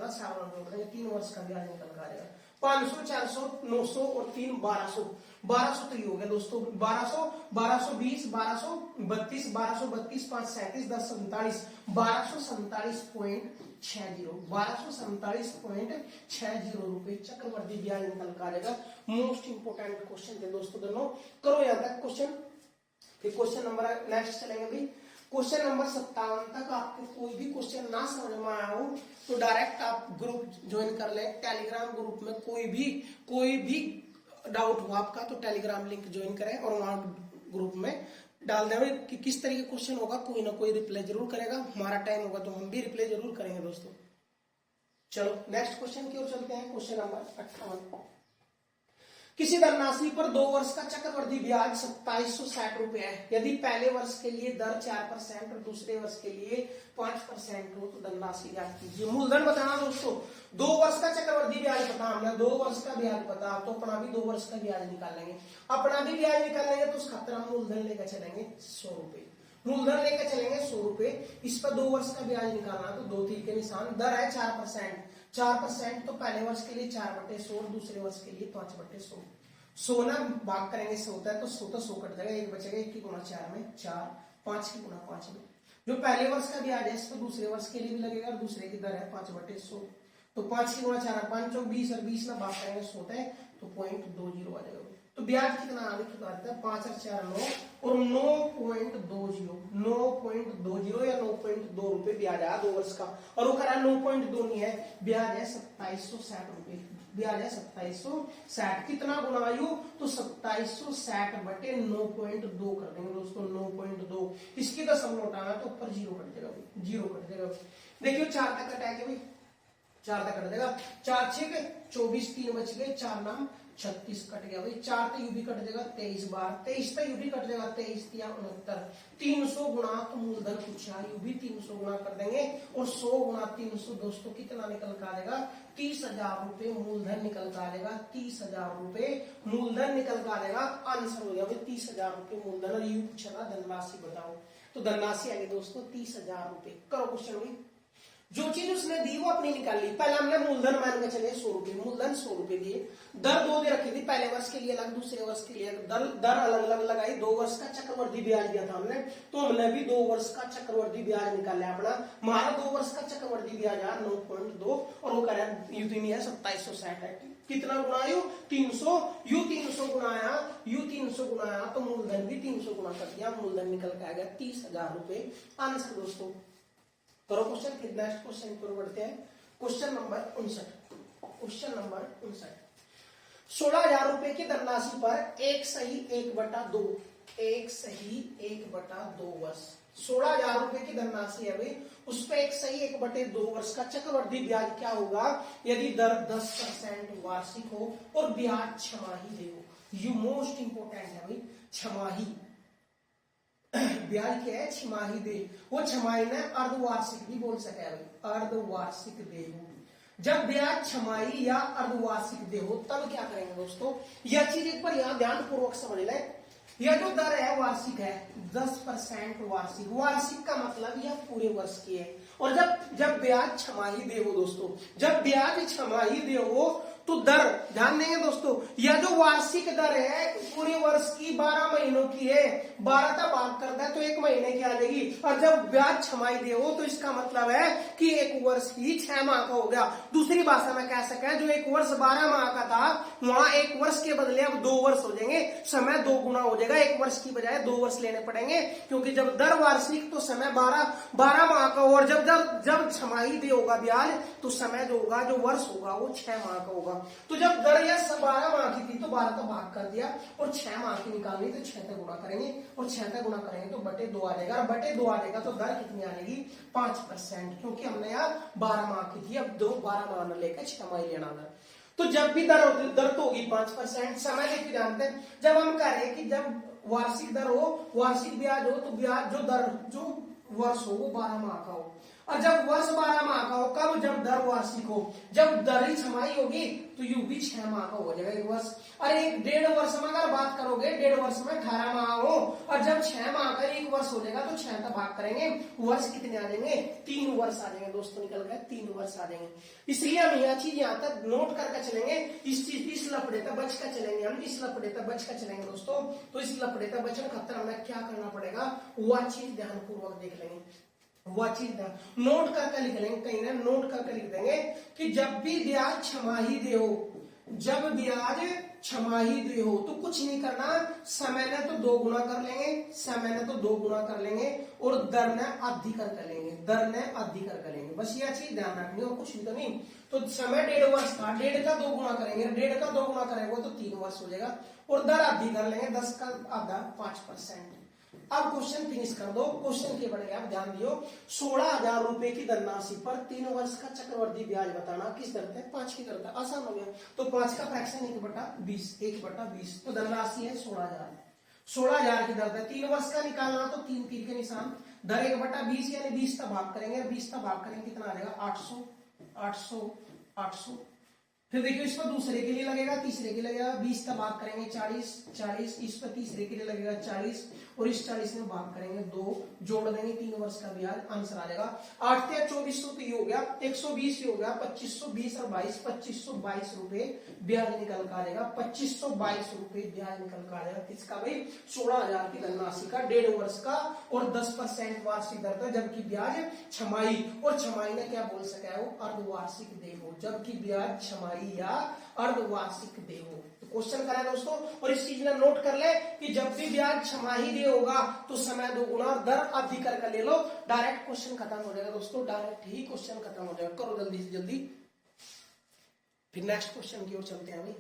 3 वर्ष का ब्याज निकल कर आ जाएगा। 500, 400, 900 और 3 1200, 1200 तो ये हो गया दोस्तों, 1200, 1220, 1232, 1232, 5 37, 10 47, 1247.60, 1247.60 रुपए चक्रवर्ती ब्याज निकल कर आ जाएगा। मोस्ट इंपोर्टेंट क्वेश्चन थे दोस्तों दोनों, करो यहां तक क्वेश्चन। फिर क्वेश्चन नंबर नेक्स्ट चलेंगे भाई, क्वेश्चन नंबर 57 तक आपको कोई भी क्वेश्चन ना समझ में आया हो तो डायरेक्ट आप ग्रुप ज्वाइन कर ले, टेलीग्राम ग्रुप में कोई भी डाउट हो आपका तो टेलीग्राम लिंक ज्वाइन करें और वहां ग्रुप में डाल दें भाई कि किस तरह का क्वेश्चन होगा, कोई ना कोई रिप्लाई जरूर करेगा। हमारा टाइम होगा तो हम भी रिप्लाई जरूर करेंगे दोस्तों। चलो नेक्स्ट क्वेश्चन की ओर चलते हैं। Question number 58। किसी धनराशि पर 2 वर्ष का चक्रवृद्धि ब्याज 2760 रुपए है। यदि पहले वर्ष के लिए दर 4% और दूसरे वर्ष के लिए 5% हो तो धनराशि ज्ञात कीजिए। मूलधन बताना दोस्तों, 2 वर्ष का चक्रवृद्धि ब्याज पता, हमने 2 वर्ष का ब्याज पता, तो अपना भी 2 वर्ष का ब्याज निकाल लेंगे। अपना भी ब्याज निकाल लेंगे तो उस खातर हम मूलधन लेकर चलेंगे 100 रुपए। मूलधन लेकर चलेंगे 100 रुपए। इस पर 2 वर्ष का ब्याज निकालना तो 2 तीर के निशान। दर है 4%। 4% तो पहले वर्ष के लिए 4/100, दूसरे वर्ष के लिए 5/100। 100 ना भाग करेंगे 100 होता है तो 100 तो 100 कट जाएगा, एक बचेगा। 1 की गुणा 4 में 4, 5 की गुणा 5 में। जो पहले वर्ष का ब्याज है इस पर दूसरे वर्ष के लिए भी लगेगा, और दूसरे की दर है 5/100। तो 5 की गुणा 4, 5 चौक 20, और 20 ना भाग करेंगे 100 है तो 0.20 आ जाएगा। तो ब्याज कितना आने की बात है, 5 और 4 9, और 9.20 या 9.2 रुपए ब्याज आया 2 वर्ष का। और वो करा 9.2 नहीं है, ब्याज है 2760 रुपए। ब्याज है 2760। कितना गुना आयु, तो 2760/9.2 कर देंगे दोस्तों। 9.2 इसकी दशमलव उठाना तो ऊपर 0 कट जाएगा, 0 कट जाएगा। देखियो 4 तक कटाएंगे भाई, 4 तक कट जाएगा। 4 6 24, 3 बच गए, 4 नाम 36 कट गया भाई। 4 तो यू भी कट जाएगा 23 बार, 23 तो यू भी कट जाएगा 23 या 69। 300 गुणा तो मूलधन पूछा, यू भी 300 गुणा कर देंगे, और 100 गुणा 300 दोस्तों कितना निकल कर आ जाएगा, 30,000 रुपए मूलधन निकल कर आ जाएगा। 30,000 रुपए मूलधन निकल कर आ जाएगा। आंसर हो गया भाई 30,000 रुपए मूलधन। और यू पूछा था धनराशि बताओ, तो धनराशि आ गई दोस्तों 30,000 रुपए। करो क्वेश्चन भाई। जो चीज उसने दी वो अपनी निकाल ली। पहले हमने मूलधन मान के चले 100 रुपए, मूलधन 100 रुपए दिए। दर 2 दे रखी थी, पहले वर्ष के लिए अलग, दूसरे वर्ष के लिए दर अलग अलग लगाई। 2 वर्ष का चक्रवृद्धि ब्याज दिया था हमने, तो हमने भी 2 वर्ष का चक्रवृद्धि ब्याज निकाला अपना। हमारा 2 वर्ष का चक्रवृद्धि ब्याज आया 9.2, और वो कह रहा है यू है 2760 है। कितना गुना यू 300, यू 300 गुणाया, यू 300 गुणाया तो मूलधन भी 300 गुना कर दिया, मूलधन निकल के आ गया 30,000 रुपए। आंसर दोस्तों। करो क्वेश्चन, फिर नेक्स्ट क्वेश्चन पर बढ़ते हैं। Question number 59। Question number 59। 16,000 रुपए की धनराशि पर 1 सही 1/2, 1 सही 1/2 वर्ष। 16,000 रुपए की धनराशि है भाई, उस पर 1 सही 1/2 वर्ष का चक्रवृद्धि ब्याज क्या होगा, यदि दर 10% वार्षिक हो और ब्याज छमाही दे हो। यू मोस्ट इंपोर्टेंट है भाई, छमाही। ब्याज क्या है, छमाही दे। वो छमाही ने अर्धवार्षिक भी बोल सके भाई, अर्धवार्षिक दे हो। जब ब्याज छमाही या अर्धवार्षिक दे हो तब क्या करेंगे दोस्तों, यह चीज एक बार यहां ध्यान पूर्वक समझ लें। यह जो दर है वार्षिक है, 10% वार्षिक। वार्षिक का मतलब यह पूरे वर्ष की है। और जब ब्याज छमाही दे हो दोस्तों, जब ब्याज छमाही दे हो तो दर, ध्यान देंगे दोस्तों, यह जो वार्षिक दर है पूरे वर्ष की 12 महीनों की है। 12 का भाग करता है तो 1 महीने की आ जाएगी। और जब ब्याज छमाही दे हो तो इसका मतलब है कि 1 वर्ष ही 6 माह का हो गया। दूसरी भाषा में कह सकें, जो 1 वर्ष 12 माह का था, वहां 1 वर्ष के बदले अब 2 वर्ष हो जाएंगे, समय 2 गुना हो जाएगा। 1 वर्ष की बजाय 2 वर्ष लेने पड़ेंगे, क्योंकि जब दर वार्षिक तो समय 12 माह का, और जब छमाही दे होगा ब्याज तो समय जो होगा, जो वर्ष होगा वो 6 माह का होगा। तो जब दर यह 12 माह की थी तो 12 का भाग कर दिया, और 6 माह की निकालनी तो 6 से गुणा करेंगे, और 6 से गुणा करेंगे तो बटे 2 आ जाएगा। और बटे 2 आ जाएगा तो दर कितनी आ जाएगी, 5%, क्योंकि हमने यहाँ 12 माह की थी, अब 12 माह न लेकर 6 माह लेना दर। तो जब भी दर तो होगी 5%। समय देखिए जानते हैं, जब हम कह रहे हैं कि जब वार्षिक दर हो, वार्षिक ब्याज हो, तो ब्याज जो वर्ष हो वो 12 माह का हो। और जब वर्ष 12 माह का हो, कब, जब दर वार्षिक हो। जब दर ही छमाही होगी तो यू भी 6 माह का हो जाएगा 1 वर्ष। और 1.5 वर्ष में अगर बात करोगे, 1.5 वर्ष में 18 माह हो, और जब 6 माह का 1 वर्ष हो जाएगा तो 6 का भाग करेंगे, वर्ष कितने आ जाएंगे, 3 वर्ष आ जाएंगे दोस्तों, निकल गए 3 वर्ष आ जाएंगे। इसलिए हम यह चीज यहाँ तक नोट करके चलेंगे, इस लपड़े तक बच कर चलेंगे, हम इस लपड़े तक बच कर चलेंगे दोस्तों। तो इस लपड़े तक बचने खातर हमें क्या करना पड़ेगा, वह चीज ध्यान पूर्वक देख लेंगे। वह चीज नोट करके लिख लेंगे, कहीं ना नोट करके लिख देंगे कि जब भी ब्याज छमाही दे हो, जब ब्याज छमाही दे हो तो कुछ नहीं करना, समय ने तो 2 गुना कर लेंगे, समय ने तो 2 गुना कर लेंगे, और दर ने आधी कर लेंगे, दर ने आधी कर लेंगे। बस यह चीज ध्यान रखनी, और कुछ भी तो नहीं। तो समय 1.5 वर्ष था, 1.5 का 2 गुना करेंगे, 1.5 का 2 गुना करेंगे तो 3 वर्ष हो जाएगा, और दर आधी कर लेंगे, 10 का आधा 5%। अब क्वेश्चन फिनिश कर दो। क्वेश्चन के बढ़े आप ध्यान दियो। 16,000 रुपए की धनराशि पर 3 वर्ष का चक्रवर्ती ब्याज बताना किस दर है? 5 की दर है। आसान हो गया। तो 5 का फ्रैक्शन 1/20, 1/20। तो धनराशि है 16,000, 16,000 की दर है। 3 वर्ष का निकालना तो 3 तीर के निशान, दर 1/20 यानी 20 का भाग करेंगे, 20 का भाग करेंगे कितना आ जाएगा? 800, 800, 800। फिर देखिए इस पर दूसरे के लिए लगेगा, तीसरे के लिए लगेगा, 20 का भाग करेंगे 40, 40। इस पर तीसरे के लिए लगेगा 40 और इस 40 में भाग करेंगे 2, जोड़ देंगे 3 वर्ष का ब्याज, आंसर आ जाएगा 8 या 2400। तो ये हो गया 120, ये हो गया 2520 और 22, 2522 रुपए ब्याज निकल कर आएगा। 2522 रुपए ब्याज निकल कर आएगा किसका भाई? 16,000 की धनराशि का 1.5 वर्ष का और 10% वार्षिक दर था, जबकि ब्याज छमाही, और छमाही ने क्या बोल सका है? वो अर्धवार्षिक देहो, जबकि ब्याज छमाही या अर्धवार्षिक दे हो। तो क्वेश्चन करा दोस्तों, और इस चीज में नोट कर ले कि जब भी ब्याज छमाही दे होगा तो समय 2 गुना और दर आधी करके ले लो। डायरेक्ट क्वेश्चन खत्म हो जाएगा दोस्तों, डायरेक्ट ही क्वेश्चन खत्म हो जाएगा। करो जल्दी से जल्दी, फिर नेक्स्ट क्वेश्चन की ओर चलते हैं भाई।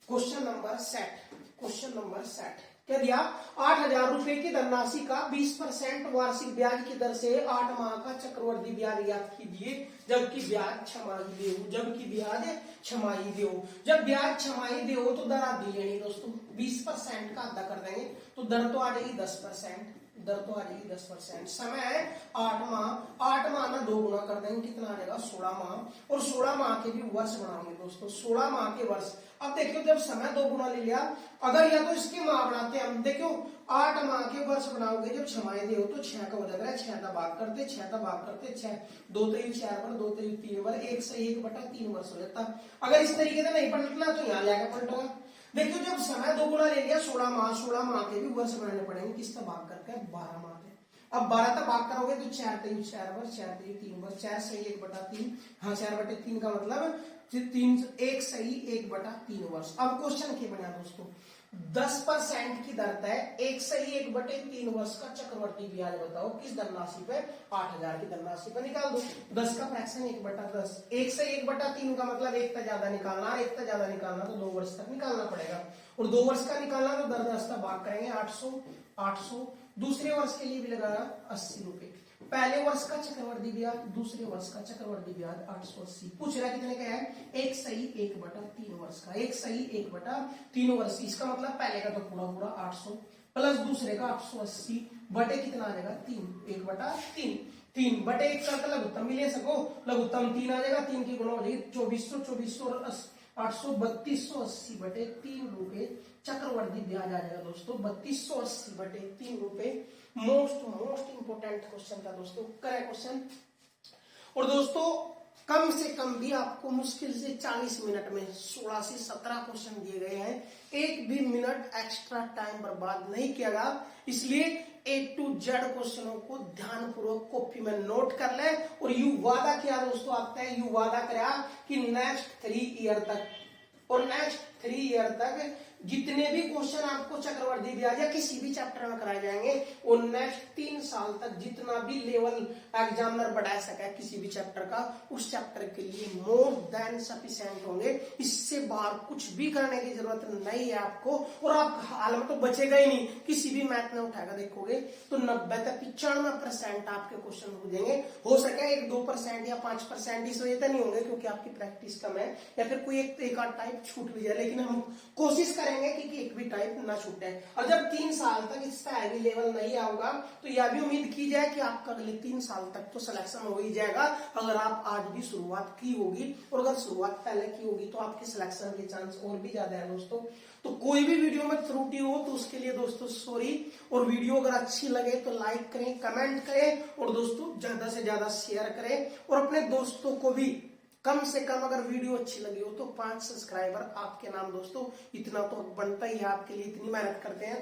क्वेश्चन नंबर 7, क्वेश्चन नंबर 7 क्या दिया? 8,000 रुपए की धनराशि का 20% वार्षिक ब्याज की दर से 8 माह का चक्रवर्ती ब्याज याद कीजिए, जबकि ब्याज छमाही दे हो, जबकि ब्याज छमाही दे हो। जब ब्याज छमाही दे हो तो दर आधी लेनी दोस्तों, 20% का आधा कर देंगे तो दर तो आ जाएगी 10%, दर तो आ जाएगी 10%। समय 8 माह, 8 माह ना 2 गुना कर देंगे कितना आ जाएगा? 16 माह, और 16 माह के भी वर्ष बढ़ाएंगे दोस्तों, 16 माह के वर्ष। अब देखियो जब समय 2 गुना ले लिया, अगर या तो इसके माह बढ़ाते हैं हम, देखियो 8 माह के वर्ष बनाओगे जब छमाही दे हो तो 6 का हो जाएगा, 6 का भाग करते, 6 का भाग करते 6, 2 3 4 पर 2 3 3 पर 1 से 1/3 वर्ष हो जाता। अगर इस तरीके से नहीं पलटना तो यहाँ ले आकर पलटोगा। देखियो जब समय 2 गुना ले लिया, 16 माह, 16 माह के भी वर्ष बनाने पड़ेंगे, किसका भाग करके? 12 माह के। अब 12 का भाग करोगे तो 4 3 4 पर 4 3 3 पर 4 सही 1/3, हाँ 4/3 का मतलब 3, 1 सही 1/3 वर्ष। अब क्वेश्चन के बना दोस्तों, 10% की दर है, 1 सही 1/3 वर्ष का चक्रवर्ती ब्याज बताओ किस धनराशि पे? 8,000 की धनराशि पे निकाल दो। 10 का फ्रैक्शन 1/10, 1 से 1/3 का मतलब 1 का ज्यादा निकालना, 1 का ज्यादा निकालना तो 2 वर्ष तक निकालना पड़ेगा, और 2 वर्ष का निकालना तो दर 10 का भाग करेंगे 800, 800। दूसरे वर्ष के लिए भी लगाना 80 रुपए। पहले वर्ष का चक्रवर्ती ब्याज, दूसरे वर्ष का चक्रवर्ती ब्याज 880। पूछ रहा कितने का है? 1 सही 1/3 वर्ष का, 1 सही 1/3 वर्ष। इसका मतलब पहले का तो पूरा पूरा 800 प्लस दूसरे का 880 बटे कितना आ जाएगा? 3, 1/3, 3 बटे 1 का लघुत्तम भी ले सको, लघुत्तम 3 आ जाएगा, 3 की गुणा हो जाएगी 2400, 2400 और 800, 3280 बटे 3 रुपए चक्रवर्ती ब्याज आ जाएगा दोस्तों, 3280 बटे 3 रुपए। मोस्ट इंपोर्टेंट क्वेश्चन था दोस्तों, करेक्ट क्वेश्चन। और दोस्तों कम से कम भी आपको मुश्किल से 40 मिनट में 16 से 17 क्वेश्चन दिए गए हैं, एक भी मिनट एक्स्ट्रा टाइम बर्बाद नहीं किया गया, इसलिए A to Z क्वेश्चनों को ध्यानपूर्वक कॉपी में नोट कर ले। और यू वादा किया दोस्तों आपका, यू वादा करा कि नेक्स्ट 3 ईयर तक, और नेक्स्ट 3 ईयर तक जितने भी क्वेश्चन आपको चक्रवर्ती ब्याज या किसी भी चैप्टर में कराए जाएंगे, वो नेक्स्ट 3 साल तक जितना भी लेवल एग्जामिनर बढ़ा सके किसी भी चैप्टर का, उस चैप्टर के लिए मोर देन सफिशिएंट होंगे। इससे बाहर कुछ भी करने की जरूरत नहीं है आपको, और आप हाल में तो बचेगा ही नहीं। किसी भी मैथ में उठाकर देखोगे तो 90 से 95% आपके क्वेश्चन हो जाएंगे। हो सके 1-2% या 5% इस वजह से नहीं होंगे क्योंकि आपकी प्रैक्टिस कम है, या फिर कोई एक आध टाइप छूट भी जाए, लेकिन हम कोशिश करेंगे कि एक भी टाइप ना छूटे। और जब 3 साल तक इसका हैवी लेवल नहीं आएगा तो यह भी उम्मीद की जाए कि आपका अगले 3 साल तक तो सिलेक्शन हो ही जाएगा, अगर आप आज भी शुरुआत की होगी। और अगर शुरुआत पहले की होगी तो आपके सिलेक्शन के चांस और भी ज्यादा है दोस्तों। तो कोई भी वीडियो में त्रुटि हो तो उसके लिए दोस्तों सॉरी। और वीडियो अगर अच्छी लगे तो लाइक करें, कमेंट करें, और दोस्तों ज्यादा से ज्यादा शेयर करें। और अपने दोस्तों को भी कम से कम, अगर वीडियो अच्छी लगी हो तो 5 सब्सक्राइबर आपके नाम दोस्तों, इतना तो बनता ही है आपके लिए, इतनी मेहनत करते हैं।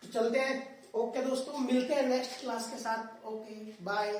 तो चलते हैं, ओके दोस्तों, मिलते हैं नेक्स्ट क्लास के साथ, ओके बाय।